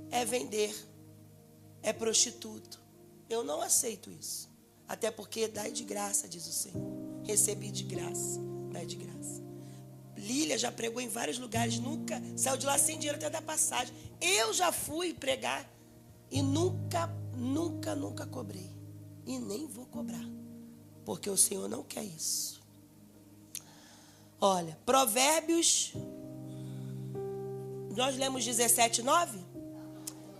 é vender, é prostituto. Eu não aceito isso. Até porque dai de graça, diz o Senhor. Recebi de graça, dai de graça. Lília já pregou em vários lugares, nunca saiu de lá sem dinheiro até da passagem. Eu já fui pregar e nunca cobrei. E nem vou cobrar. Porque o Senhor não quer isso. Olha, Provérbios, nós lemos 17:9?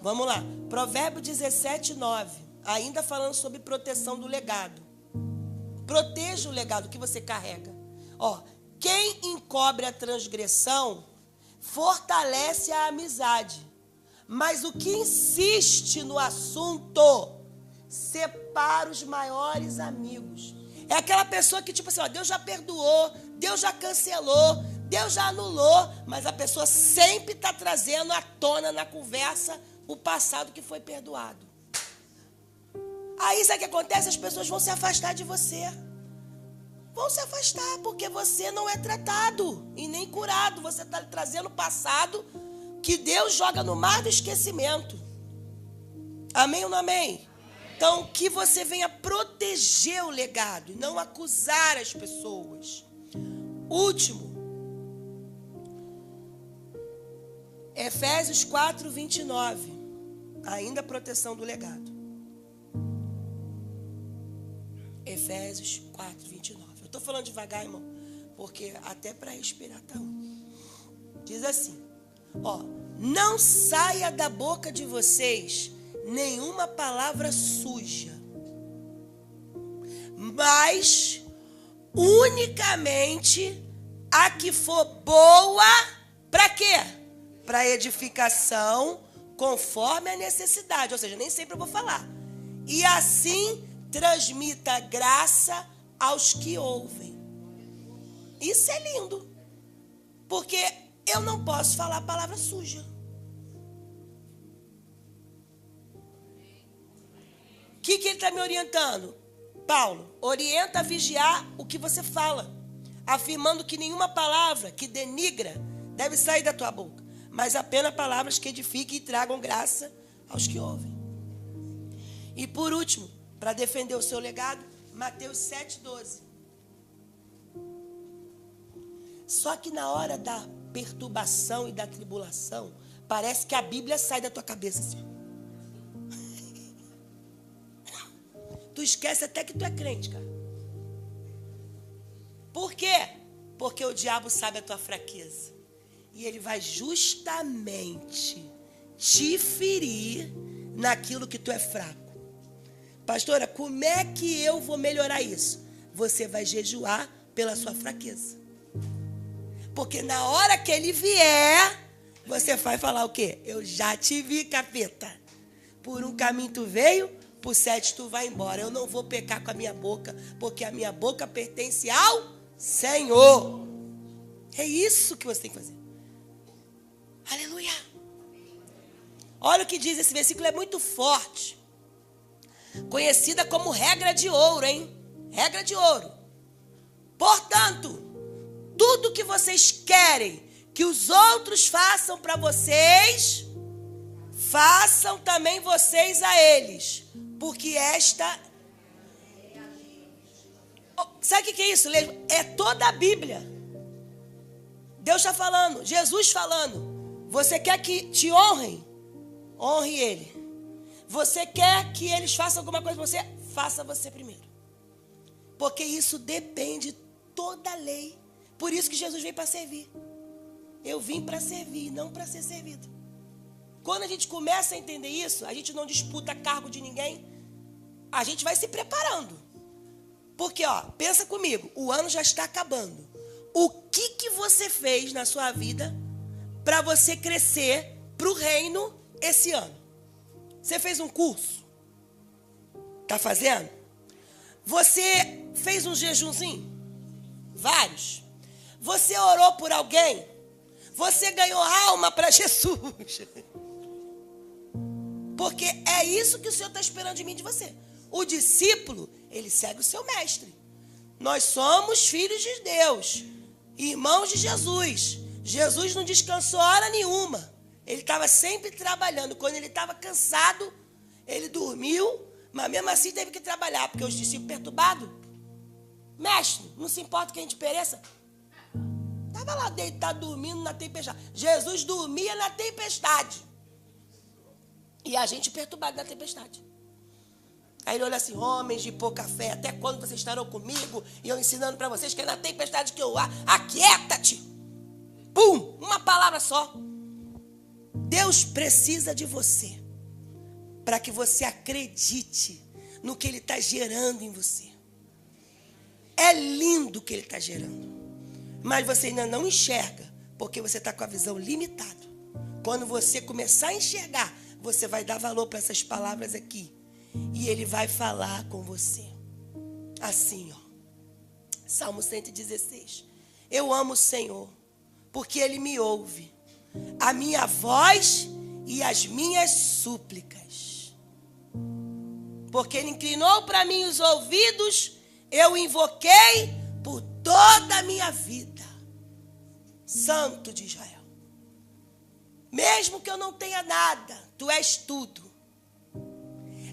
Vamos lá, Provérbios 17:9, ainda falando sobre proteção do legado. Proteja o legado que você carrega. Quem encobre a transgressão, fortalece a amizade. Mas o que insiste no assunto, separa os maiores amigos. É aquela pessoa que, tipo assim, Deus já perdoou, Deus já cancelou, Deus já anulou, mas a pessoa sempre está trazendo à tona na conversa o passado que foi perdoado. Aí sabe o que acontece? As pessoas vão se afastar de você. Vão se afastar, porque você não é tratado e nem curado. Você está trazendo o passado que Deus joga no mar do esquecimento. Amém ou não amém? Então, que você venha proteger o legado e não acusar as pessoas. Último. Efésios 4:29. Ainda a proteção do legado. Efésios 4, 29. Eu estou falando devagar, irmão, porque até para respirar tá ruim. Diz assim, ó, não saia da boca de vocês nenhuma palavra suja, mas unicamente a que for boa, para quê? Para edificação, conforme a necessidade. Ou seja, nem sempre eu vou falar. E assim transmita graça aos que ouvem. Isso é lindo. Porque eu não posso falar palavra suja. O que ele está me orientando? Paulo, orienta a vigiar o que você fala, afirmando que nenhuma palavra que denigra deve sair da tua boca, mas apenas palavras que edifiquem e tragam graça aos que ouvem. E por último, para defender o seu legado, Mateus 7,12. Só que na hora da perturbação e da tribulação, parece que a Bíblia sai da tua cabeça assim. Tu esquece até que tu é crente, cara. Por quê? Porque o diabo sabe a tua fraqueza. E ele vai justamente te ferir naquilo que tu é fraco. Pastora, como é que eu vou melhorar isso? Você vai jejuar pela sua fraqueza. Porque na hora que ele vier, você vai falar o quê? Eu já te vi, capeta. Por um caminho tu veio, por 7 tu vai embora. Eu não vou pecar com a minha boca, porque a minha boca pertence ao Senhor. É isso que você tem que fazer. Aleluia. Olha o que diz esse versículo, é muito forte. Conhecida como regra de ouro, hein? Regra de ouro. Portanto, tudo que vocês querem que os outros façam para vocês, façam também vocês a eles. Porque esta... Sabe o que é isso? É toda a Bíblia. Deus está falando, Jesus falando. Você quer que te honrem? Honre ele. Você quer que eles façam alguma coisa para você? Faça você primeiro. Porque isso depende toda a lei. Por isso que Jesus veio para servir. Eu vim para servir, não para ser servido. Quando a gente começa a entender isso, a gente não disputa cargo de ninguém. A gente vai se preparando. Porque, ó, pensa comigo, o ano já está acabando. O que você fez na sua vida para você crescer para o reino esse ano? Você fez um curso? Está fazendo? Você fez um jejumzinho? Vários. Você orou por alguém? Você ganhou alma para Jesus? Porque é isso que o Senhor está esperando de mim e de você. O discípulo, ele segue o seu mestre. Nós somos filhos de Deus, irmãos de Jesus. Jesus não descansou hora nenhuma. Ele estava sempre trabalhando. Quando ele estava cansado, ele dormiu, mas mesmo assim teve que trabalhar, porque os discípulos perturbados, mestre, não se importa que a gente pereça. Estava lá deitado, dormindo na tempestade. Jesus dormia na tempestade. E a gente perturbado na tempestade. Aí ele olha assim, homens de pouca fé, até quando vocês estarão comigo? E eu ensinando para vocês que é na tempestade que eu aquieta-te. Pum, uma palavra só. Deus precisa de você para que você acredite no que Ele está gerando em você. É lindo o que Ele está gerando, mas você ainda não enxerga, porque você está com a visão limitada. Quando você começar a enxergar, você vai dar valor para essas palavras aqui, e Ele vai falar com você. Assim, ó. Salmo 116. Eu amo o Senhor, porque Ele me ouve. A minha voz e as minhas súplicas. Porque Ele inclinou para mim os ouvidos, eu invoquei por toda a minha vida. Santo de Israel. Mesmo que eu não tenha nada, Tu és tudo.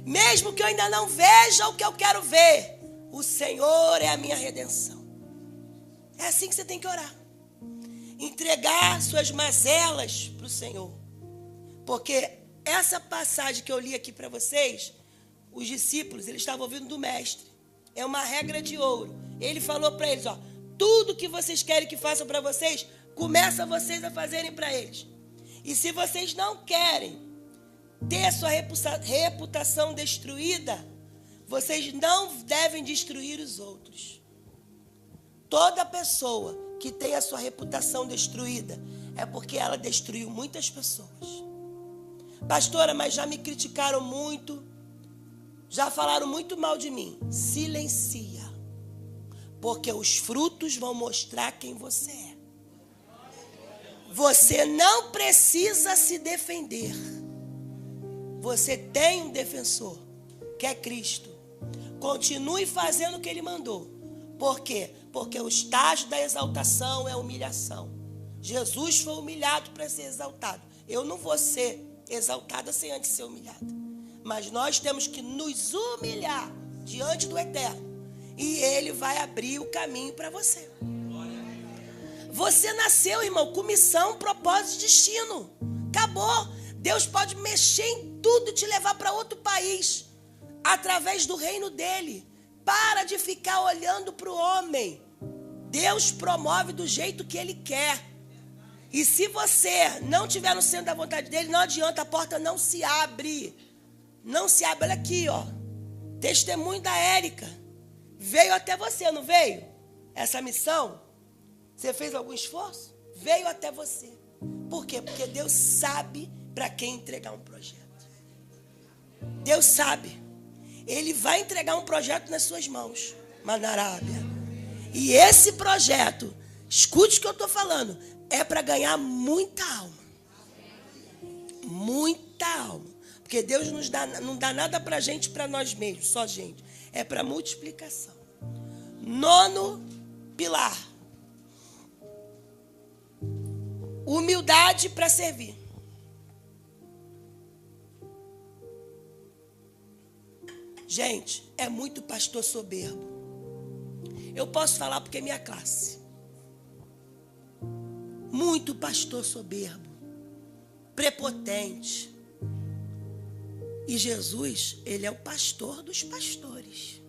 Mesmo que eu ainda não veja o que eu quero ver, o Senhor é a minha redenção. É assim que você tem que orar. Entregar suas mazelas para o Senhor. Porque essa passagem que eu li aqui para vocês, os discípulos, eles estavam ouvindo do mestre. é uma regra de ouro. Ele falou para eles, ó, tudo que vocês querem que façam para vocês, começa vocês a fazerem para eles. E se vocês não querem ter sua reputação destruída, vocês não devem destruir os outros. Toda pessoa que tem a sua reputação destruída é porque ela destruiu muitas pessoas. Pastora, mas já me criticaram muito, já falaram muito mal de mim. Silencia, porque os frutos vão mostrar quem você é. Você não precisa se defender. Você tem um defensor, que é Cristo. Continue fazendo o que Ele mandou. Por quê? Porque o estágio da exaltação é a humilhação. Jesus foi humilhado para ser exaltado. Eu não vou ser exaltada sem antes ser humilhada. Mas nós temos que nos humilhar diante do Eterno. E Ele vai abrir o caminho para você. Você nasceu, irmão, com missão, propósito e destino. Acabou. Deus pode mexer em tudo e te levar para outro país. Através do reino dele. Para de ficar olhando para o homem. Deus promove do jeito que Ele quer. E se você não estiver no centro da vontade dele, não adianta, a porta não se abre. Não se abre. Olha aqui, ó. Testemunho da Érica. Veio até você, não veio? Essa missão. Você fez algum esforço? Veio até você. Por quê? Porque Deus sabe para quem entregar um projeto. Deus sabe. Ele vai entregar um projeto nas suas mãos. Manarábia. E esse projeto, escute o que eu estou falando, é para ganhar muita alma. Muita alma. Porque Deus não dá nada para a gente, para nós mesmos, só gente. É para multiplicação. 9º pilar. Humildade para servir. Gente, é muito pastor soberbo. Eu posso falar porque é minha classe. Muito pastor soberbo, prepotente. E Jesus, Ele é o pastor dos pastores.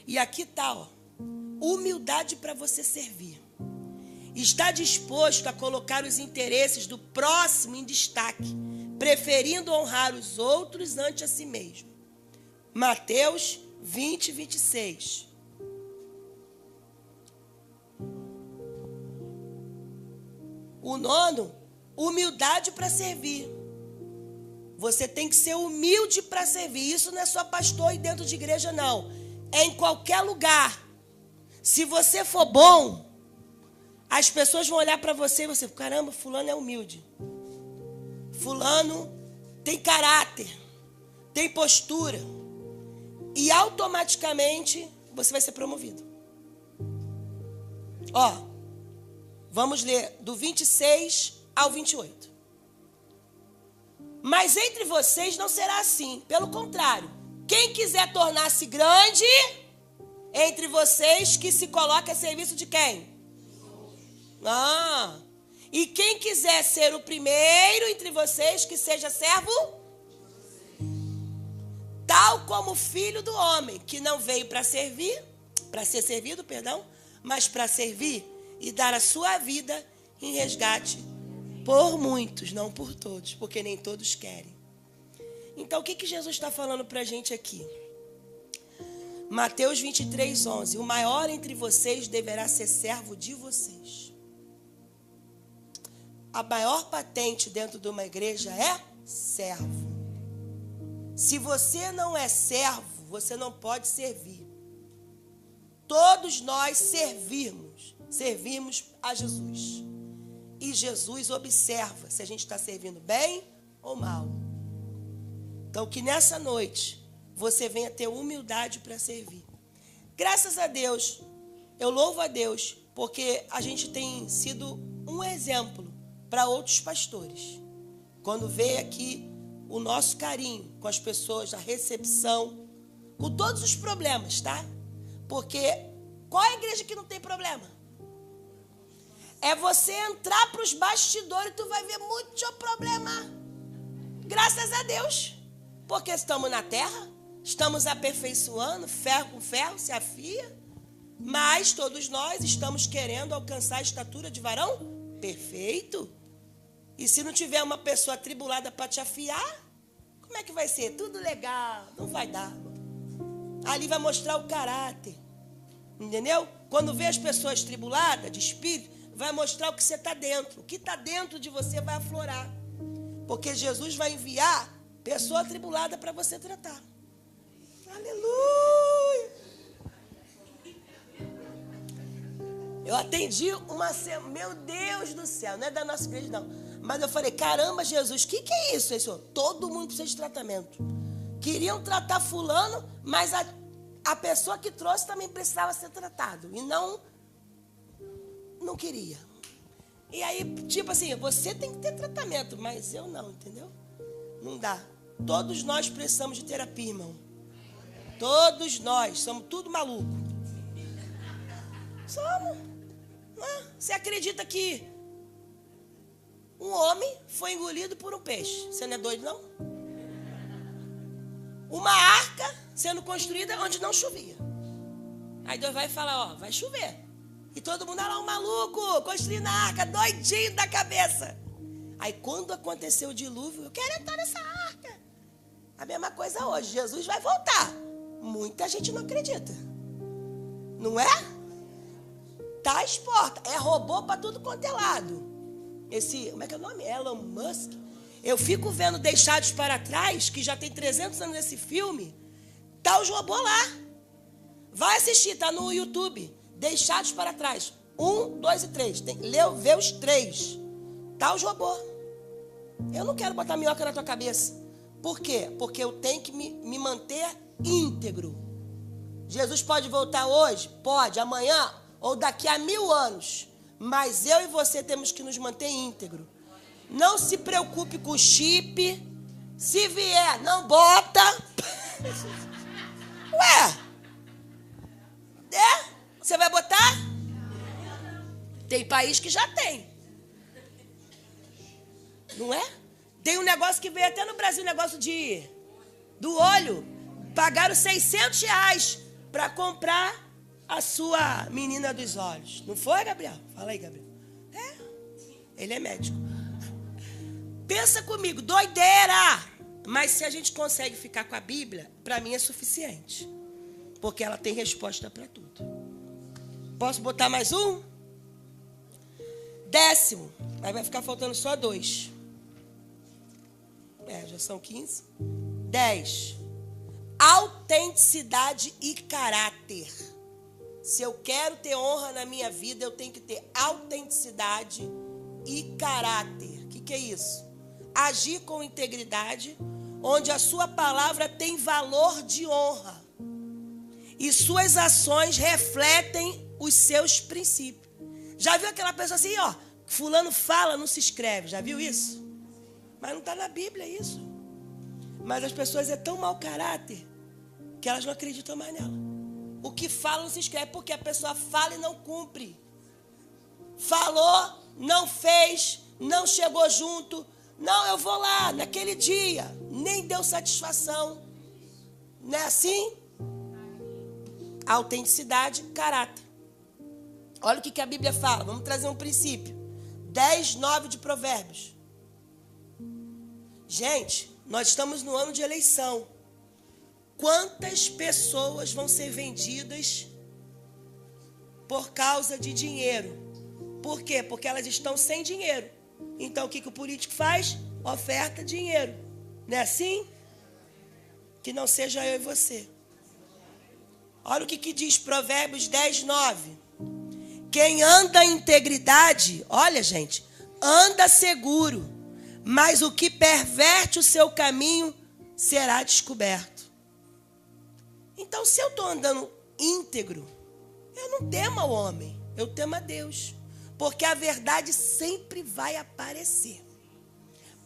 E aqui está, ó, humildade para você servir. Está disposto a colocar os interesses do próximo em destaque, preferindo honrar os outros ante a si mesmo. Mateus 20, 26. O 9º, humildade para servir. Você tem que ser humilde para servir. Isso não é só pastor e dentro de igreja, não. É em qualquer lugar. Se você for bom, as pessoas vão olhar para você e você, caramba, fulano é humilde. Fulano tem caráter, tem postura. E automaticamente você vai ser promovido. Ó, vamos ler do 26 ao 28. Mas entre vocês não será assim. Pelo contrário, quem quiser tornar-se grande entre vocês, que se coloque a serviço de quem? E quem quiser ser o primeiro entre vocês, que seja servo, tal como o Filho do Homem, que não veio para servir, para ser servido, mas para servir e dar a sua vida em resgate por muitos, não por todos, porque nem todos querem. Então, o que Jesus está falando para a gente aqui? Mateus 23, 11. O maior entre vocês deverá ser servo de vocês. A maior patente dentro de uma igreja é servo. Se você não é servo, você não pode servir. Todos nós servimos a Jesus. E Jesus observa se a gente está servindo bem ou mal. Então, que nessa noite você venha ter humildade para servir. Graças a Deus, eu louvo a Deus, porque a gente tem sido um exemplo para outros pastores. Quando vê aqui o nosso carinho com as pessoas, a recepção, com todos os problemas, tá? Porque qual é a igreja que não tem problema? É você entrar para os bastidores e tu vai ver muito problema. Graças a Deus. Porque estamos na terra, estamos aperfeiçoando, ferro com ferro se afia, mas todos nós estamos querendo alcançar a estatura de varão perfeito. E se não tiver uma pessoa atribulada para te afiar, como é que vai ser? Tudo legal, não vai dar. Ali vai mostrar o caráter, entendeu? Quando vê as pessoas tribuladas de espírito, vai mostrar o que você está dentro. O que está dentro de você vai aflorar. Porque Jesus vai enviar pessoa atribulada para você tratar. Aleluia! Eu atendi uma semana, meu Deus do céu, não é da nossa igreja não. Mas eu falei, caramba, Jesus, o que é isso, Senhor? Todo mundo precisa de tratamento. Queriam tratar fulano, mas a pessoa que trouxe também precisava ser tratado. E não queria. E aí, tipo assim, você tem que ter tratamento, mas eu não, entendeu? Não dá. Todos nós precisamos de terapia, irmão. Todos nós, somos tudo maluco. Somos. Você acredita que um homem foi engolido por um peixe? Você não é doido, não? Uma arca sendo construída onde não chovia. Aí Deus vai falar, ó, vai chover. E todo mundo lá, um maluco, construindo a arca, doidinho da cabeça. Aí quando aconteceu o dilúvio, eu quero entrar nessa arca. A mesma coisa hoje, Jesus vai voltar. Muita gente não acredita. Não é? Tá às portas. É robô para tudo quanto é lado. Como é que é o nome? Elon Musk. Eu fico vendo Deixados para Trás, que já tem 300 anos nesse filme. Tá os robôs lá. Vai assistir, tá no YouTube. Deixados para Trás. 1, 2 e 3. Vê os 3. Tá os robôs. Eu não quero botar minhoca na tua cabeça. Por quê? Porque eu tenho que me manter íntegro. Jesus pode voltar hoje? Pode. Amanhã ou daqui a 1000 anos. Mas eu e você temos que nos manter íntegro. Não se preocupe com o chip. Se vier, não bota. Ué? Você vai botar? Tem país que já tem. Não é? Tem um negócio que veio até no Brasil, um negócio do olho. Pagaram R$600 para comprar a sua menina dos olhos. Não foi, Gabriel? Fala aí, Gabriel. Ele é médico. Pensa comigo, doideira. Mas se a gente consegue ficar com a Bíblia, para mim é suficiente. Porque ela tem resposta para tudo. Posso botar mais um? 10º. Aí vai ficar faltando só 2. Já são 15. 10. Autenticidade e caráter. Se eu quero ter honra na minha vida, eu tenho que ter autenticidade e caráter. O que é isso? Agir com integridade, onde a sua palavra tem valor de honra. E suas ações refletem os seus princípios. Já viu aquela pessoa assim, ó, fulano fala, não se escreve. Já viu isso? Mas não está na Bíblia isso. Mas as pessoas é tão mau caráter que elas não acreditam mais nela. O que fala não se escreve, porque a pessoa fala e não cumpre. Falou, não fez, não chegou junto. Não, eu vou lá naquele dia. Nem deu satisfação. Não é assim? Autenticidade, caráter. Olha o que a Bíblia fala. Vamos trazer um princípio. 10:9 de Provérbios. Gente, nós estamos no ano de eleição. Quantas pessoas vão ser vendidas por causa de dinheiro? Por quê? Porque elas estão sem dinheiro. Então, o que o político faz? Oferta dinheiro. Não é assim? Que não seja eu e você. Olha o que diz Provérbios 10:9. Quem anda em integridade, olha, gente, anda seguro, mas o que perverte o seu caminho será descoberto. Então, se eu estou andando íntegro, eu não temo ao homem, eu temo a Deus. Porque a verdade sempre vai aparecer.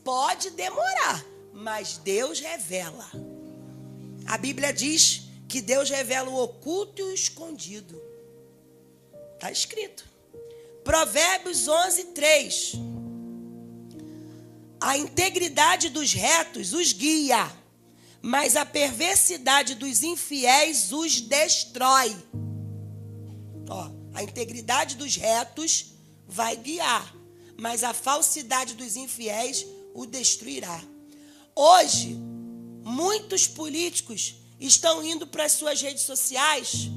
Pode demorar, mas Deus revela. A Bíblia diz que Deus revela o oculto e o escondido. Está escrito. Provérbios 11:3. A integridade dos retos os guia, mas a perversidade dos infiéis os destrói. Ó, a integridade dos retos vai guiar, mas a falsidade dos infiéis o destruirá. Hoje, muitos políticos estão indo para as suas redes sociais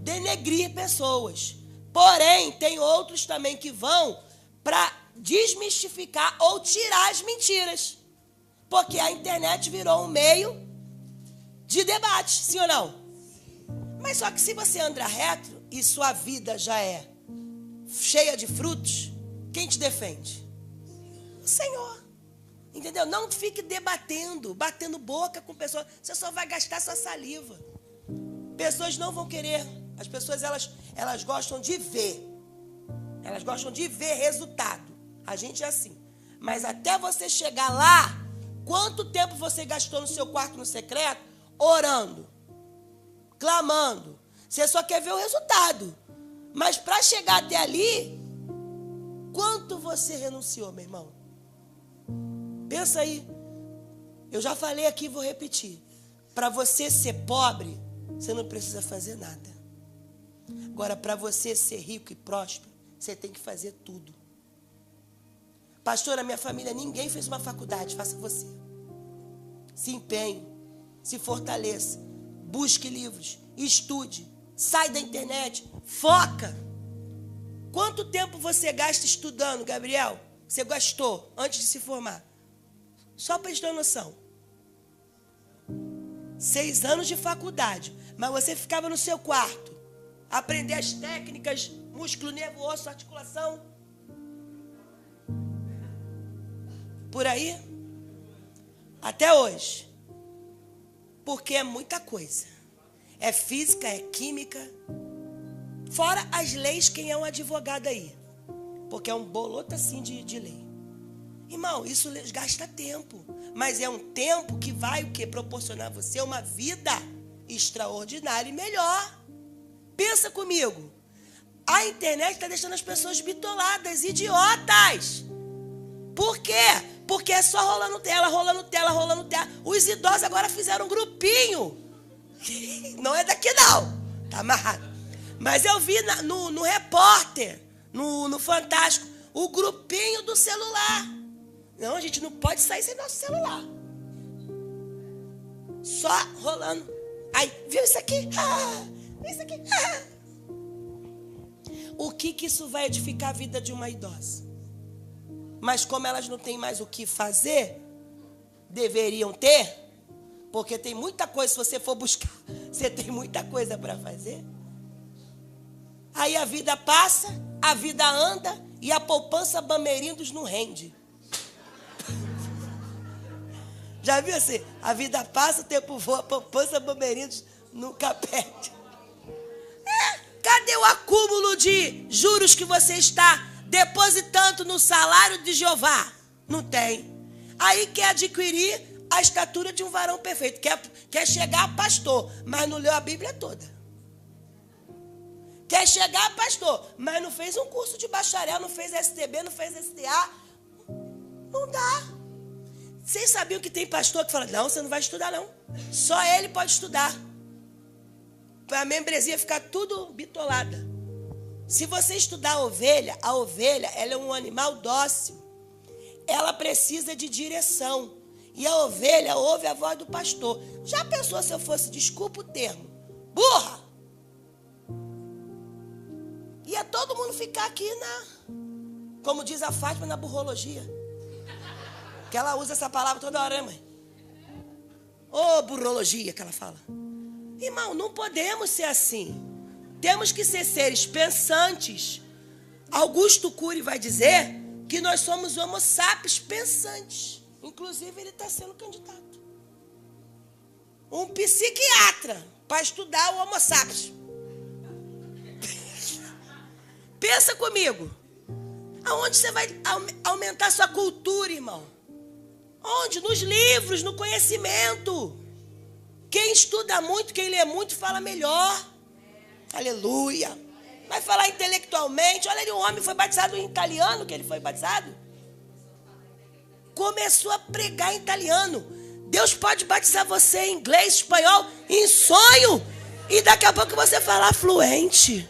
denegrir pessoas. Porém, tem outros também que vão para desmistificar ou tirar as mentiras. Porque a internet virou um meio de debate, sim ou não? Mas só que se você anda reto e sua vida já é cheia de frutos, quem te defende? O Senhor. Entendeu? Não fique batendo boca com pessoas. Você só vai gastar sua saliva. Pessoas não vão querer. As pessoas, elas gostam de ver. Elas gostam de ver resultado. A gente é assim. Mas até você chegar lá, quanto tempo você gastou no seu quarto no secreto, orando, clamando? Você só quer ver o resultado. Mas para chegar até ali, quanto você renunciou, meu irmão? Pensa aí. Eu já falei aqui e vou repetir. Para você ser pobre, você não precisa fazer nada. Agora, para você ser rico e próspero, você tem que fazer tudo. Pastor, na minha família ninguém fez uma faculdade, faça você. Se empenhe, se fortaleça, busque livros, estude, sai da internet, foca. Quanto tempo você gasta estudando, Gabriel? Você gastou antes de se formar? Só para a gente ter uma noção. 6 anos de faculdade, mas você ficava no seu quarto, aprender as técnicas, músculo, nervo, osso, articulação. Por aí, até hoje. Porque é muita coisa. É física, é química. Fora as leis, quem é um advogado aí? Porque é um boloto assim de lei. Irmão, isso gasta tempo. Mas é um tempo que vai o quê? Proporcionar a você uma vida extraordinária e melhor. Pensa comigo. A internet está deixando as pessoas bitoladas, idiotas. Por quê? Porque é só rolando tela. Os idosos agora fizeram um grupinho. Não é daqui não. Tá amarrado. Mas eu vi no Repórter, no Fantástico, o grupinho do celular. Não, a gente não pode sair sem nosso celular. Só rolando. Aí, viu isso aqui? Isso aqui. O que isso vai edificar a vida de uma idosa? Mas como elas não têm mais o que fazer, deveriam ter, porque tem muita coisa, se você for buscar, você tem muita coisa para fazer. Aí a vida passa, a vida anda e a poupança Bamerindos não rende. Já viu assim? A vida passa, o tempo voa, a poupança Bamerindos nunca perde. Cadê o acúmulo de juros que você está depositando no salário de Jeová? Não tem. Aí quer adquirir a estatura de um varão perfeito. Quer chegar a pastor, mas não leu a Bíblia toda. Quer chegar a pastor, mas não fez um curso de bacharel, não fez STB, não fez STA. Não dá. Vocês sabiam que tem pastor que fala, não, você não vai estudar não. Só ele pode estudar. Para a membresia ficar tudo bitolada. Se você estudar a ovelha ela é um animal dócil. Ela precisa de direção. E a ovelha ouve a voz do pastor. Já pensou se eu fosse, desculpa o termo, burra? Ia todo mundo ficar aqui como diz a Fátima, na burrologia. Que ela usa essa palavra toda hora, né, mãe? Burrologia que ela fala. Irmão, não podemos ser assim. Temos que ser seres pensantes. Augusto Cury vai dizer que nós somos homo sapiens pensantes. Inclusive, ele está sendo candidato. Um psiquiatra para estudar o homo sapiens. Pensa comigo. Aonde você vai aumentar sua cultura, irmão? Onde? Nos livros, no conhecimento. Quem estuda muito, quem lê muito, fala melhor. Aleluia. Vai falar intelectualmente. Olha ali, um homem foi batizado em italiano, que ele foi batizado. Começou a pregar em italiano. Deus pode batizar você em inglês, espanhol, em sonho. E daqui a pouco você falar fluente.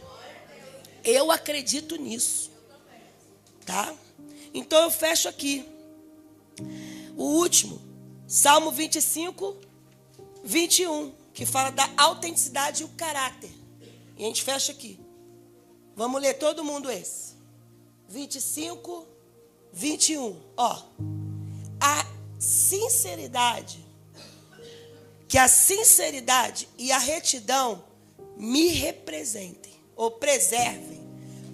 Eu acredito nisso. Tá? Então eu fecho aqui. O último, Salmo 25, 21, que fala da autenticidade e o caráter. E a gente fecha aqui. Vamos ler todo mundo esse. 25, 21. Ó. A sinceridade, que a sinceridade e a retidão me representem, ou preservem,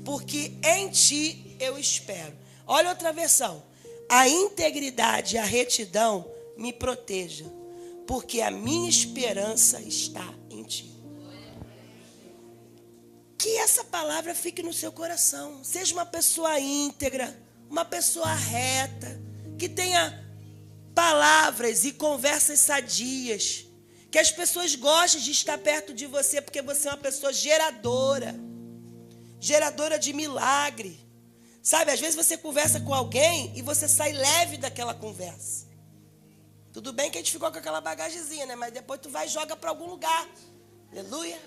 porque em ti eu espero. Olha outra versão. A integridade e a retidão me proteja, porque a minha esperança está em ti. Que essa palavra fique no seu coração. Seja uma pessoa íntegra, uma pessoa reta, que tenha palavras e conversas sadias, que as pessoas gostem de estar perto de você, porque você é uma pessoa geradora de milagre. Sabe, às vezes você conversa com alguém e você sai leve daquela conversa. Tudo bem que a gente ficou com aquela bagagezinha, né? Mas depois tu vai e joga para algum lugar. Aleluia.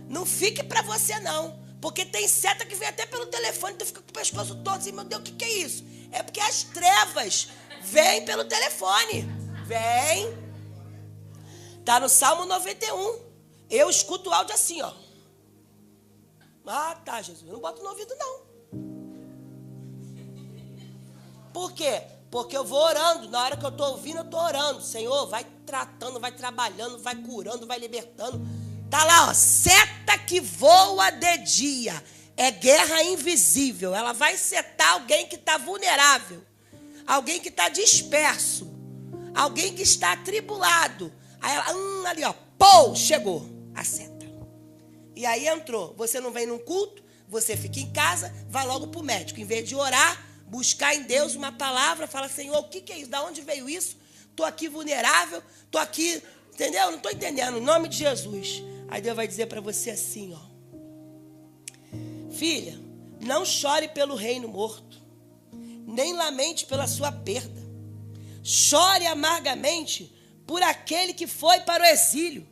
Não fique para você, não. Porque tem seta que vem até pelo telefone, tu fica com o pescoço todo assim, meu Deus, o que é isso? É porque as trevas vêm pelo telefone. Vem. Tá no Salmo 91. Eu escuto o áudio assim, ó. Ah, tá, Jesus. Eu não boto no ouvido, não. Por quê? Porque eu vou orando. Na hora que eu estou ouvindo, eu estou orando. Senhor, vai tratando, vai trabalhando, vai curando, vai libertando. Tá lá, ó. Seta que voa de dia. É guerra invisível. Ela vai setar alguém que está vulnerável. Alguém que está disperso. Alguém que está atribulado. Aí ela, ali, ó. Pô, chegou a seta. E aí entrou. Você não vem num culto, você fica em casa, vai logo para o médico. Em vez de orar, buscar em Deus uma palavra, fala, Senhor, o que é isso? Da onde veio isso? Estou aqui vulnerável, estou aqui, entendeu? Não estou entendendo, em nome de Jesus. Aí Deus vai dizer para você assim, ó. Filha, não chore pelo reino morto, nem lamente pela sua perda. Chore amargamente por aquele que foi para o exílio,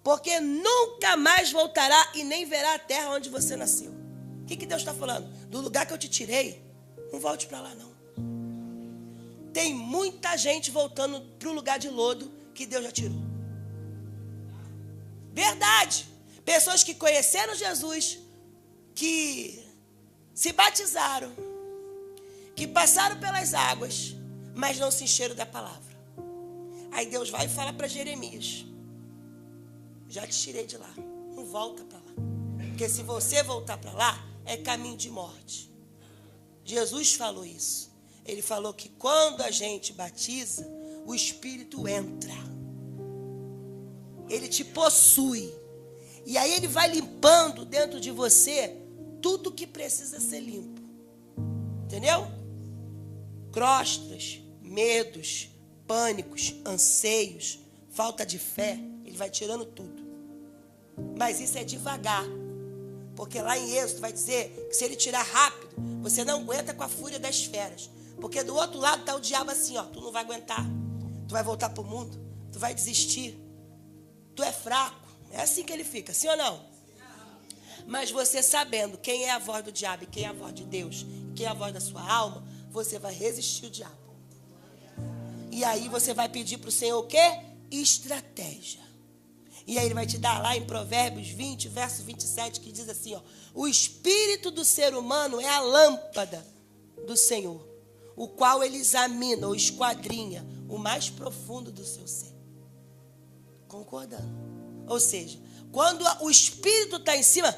porque nunca mais voltará e nem verá a terra onde você nasceu. O que Deus está falando? Do lugar que eu te tirei, não volte para lá, não. Tem muita gente voltando para o lugar de lodo que Deus já tirou. Verdade. Pessoas que conheceram Jesus, que se batizaram, que passaram pelas águas, mas não se encheram da palavra. Aí Deus vai e fala para Jeremias, já te tirei de lá, não volta para lá. Porque se você voltar para lá, é caminho de morte. Jesus falou isso. Ele falou que quando a gente batiza, o Espírito entra. Ele te possui. E aí ele vai limpando dentro de você tudo que precisa ser limpo. Entendeu? Crostras, medos, pânicos, anseios, falta de fé. Ele vai tirando tudo. Mas isso é devagar. Porque lá em Êxodo vai dizer que se ele tirar rápido, você não aguenta com a fúria das feras. Porque do outro lado está o diabo assim, ó. Tu não vai aguentar. Tu vai voltar para o mundo. Tu vai desistir. Tu é fraco. É assim que ele fica, sim ou não? Mas você sabendo quem é a voz do diabo e quem é a voz de Deus, quem é a voz da sua alma, você vai resistir o diabo. E aí você vai pedir para o Senhor o quê? Estratégia. E aí ele vai te dar lá em Provérbios 20, verso 27, que diz assim, ó, o espírito do ser humano é a lâmpada do Senhor, o qual ele examina ou esquadrinha o mais profundo do seu ser. Concordando? Ou seja, quando o espírito está em cima,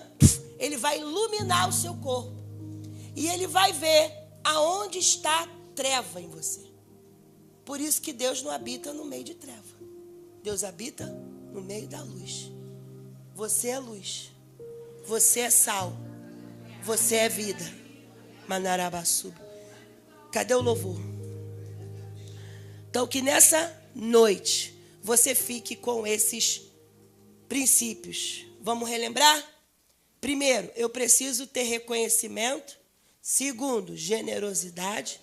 ele vai iluminar o seu corpo. E ele vai ver aonde está a treva em você. Por isso que Deus não habita no meio de treva. Deus habita no meio da luz. Você é luz. Você é sal. Você é vida. Manarabaçuba. Cadê o louvor? Então que nessa noite você fique com esses princípios. Vamos relembrar? Primeiro, eu preciso ter reconhecimento. Segundo, generosidade.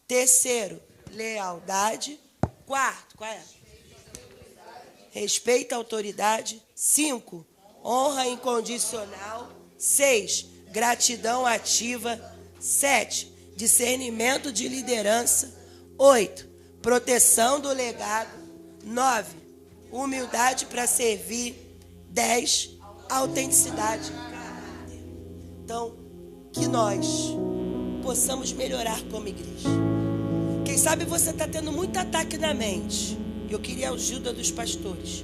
Terceiro, lealdade. Quarto, qual é? Respeito à autoridade. 5, honra incondicional. 6, gratidão ativa. 7, discernimento de liderança. 8, proteção do legado. 9, humildade para servir. 10, autenticidade. Então, que nós possamos melhorar como igreja. Quem sabe você está tendo muito ataque na mente. Eu queria a ajuda dos pastores.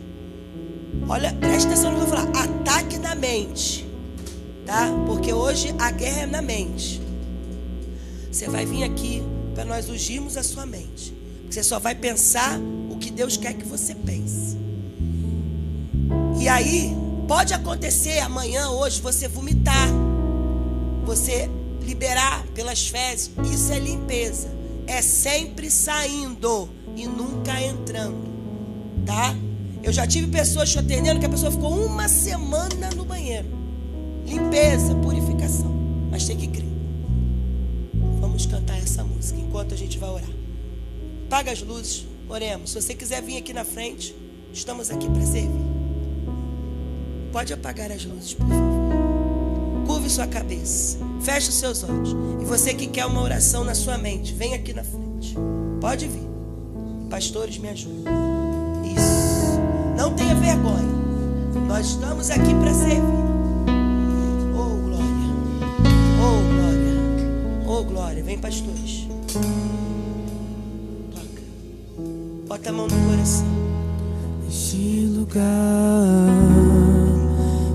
Olha, presta atenção no que eu vou falar. Ataque na mente. Tá? Porque hoje a guerra é na mente. Você vai vir aqui para nós ungirmos a sua mente. Você só vai pensar o que Deus quer que você pense. E aí, pode acontecer amanhã, hoje, você vomitar. Você liberar pelas fezes. Isso é limpeza. É sempre saindo e nunca entrando. Tá? Eu já tive pessoas te atendendo que a pessoa ficou 1 semana no banheiro. Limpeza, purificação. Mas tem que crer. Vamos cantar essa música enquanto a gente vai orar. Apaga as luzes, oremos. Se você quiser vir aqui na frente, estamos aqui para servir. Pode apagar as luzes, por favor. Curve sua cabeça. Feche os seus olhos. E você que quer uma oração na sua mente, vem aqui na frente. Pode vir. Pastores, me ajudem. Isso. Não tenha vergonha. Nós estamos aqui para servir. Oh, glória. Oh, glória. Oh, glória. Vem, pastores. Toca. Bota a mão no coração. Neste lugar,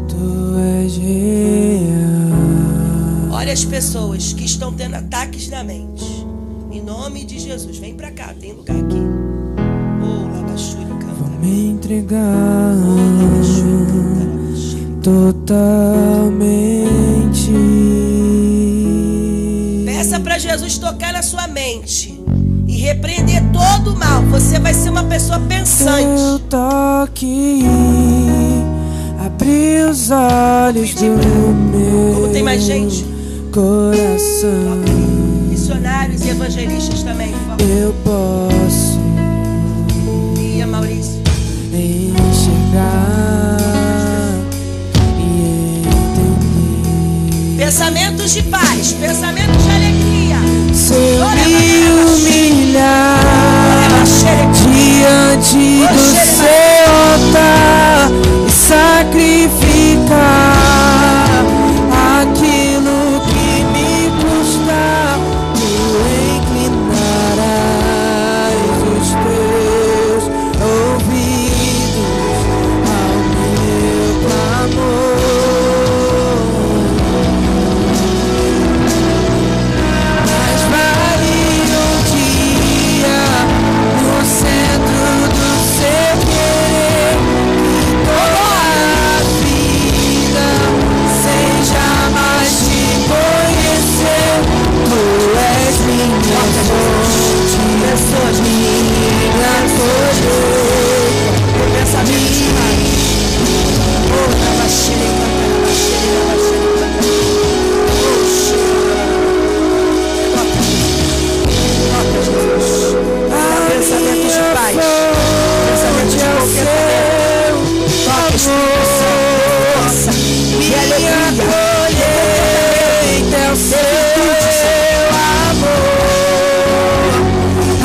tu és real. Olha as pessoas que estão tendo ataques na mente. Em nome de Jesus, vem pra cá, tem lugar aqui. Oh, Labachuri, canta. Vou me entregar totalmente. Peça pra Jesus tocar na sua mente e repreender todo o mal. Você vai ser uma pessoa pensante. Teu toque, abri os olhos do meu Como tem mais gente? coração. Missionários e evangelistas também, por favor. Eu posso E a Maurício. enxergar e entender. Pensamentos de paz, pensamentos de alegria. Se eu me humilhar diante do seu altar e sacrificar aquilo que me custar, tu inclinarás os teus ouvidos ao meu clamor. Mas vale um dia no centro do seu querer, que toda a vida seja mais te conhecer. Tu és minha fonte, minha colheita, Pensamentos de paz. Oh, Labachuri, pensamentos de paz, pensamentos de contentamento. Toca, Espírito Santo, e alegria. colheita é o seu amor,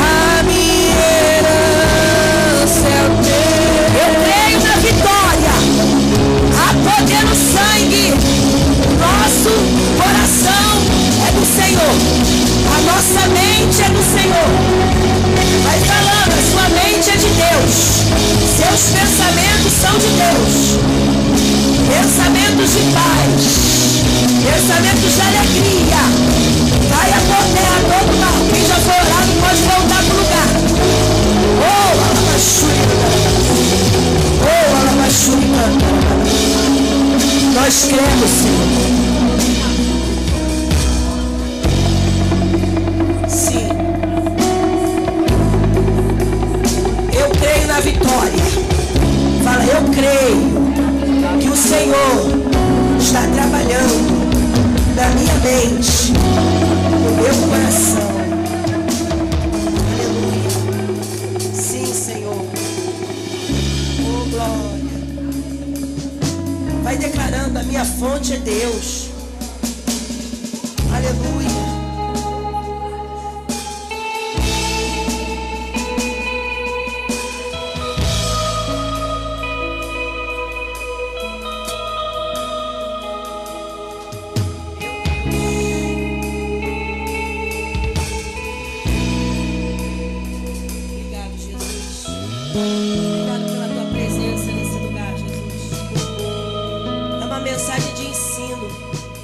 a minha herança é o Eu creio na vitória. Há poder no sangue. Nosso coração é do Senhor. A nossa mente é do Senhor. Vai falando, a sua mente é de Deus. Seus pensamentos são de Deus. Pensamentos de paz. Pensamentos de alegria. Vai a terra todo mal. Quem já foi orado pode voltar para o lugar. Oh, Alabachuri. Oh, Alabachuri. Nós cremos, Senhor. Sim. Eu creio na vitória. Fala, eu creio que o Senhor está trabalhando na minha mente, Obrigado pela tua presença nesse lugar, Jesus. É uma mensagem de ensino,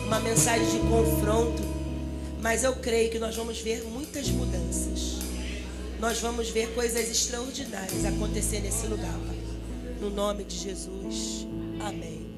uma mensagem de confronto, mas eu creio que nós vamos ver muitas mudanças. Nós vamos ver coisas extraordinárias acontecer nesse lugar, Pai. No nome de Jesus. Amém.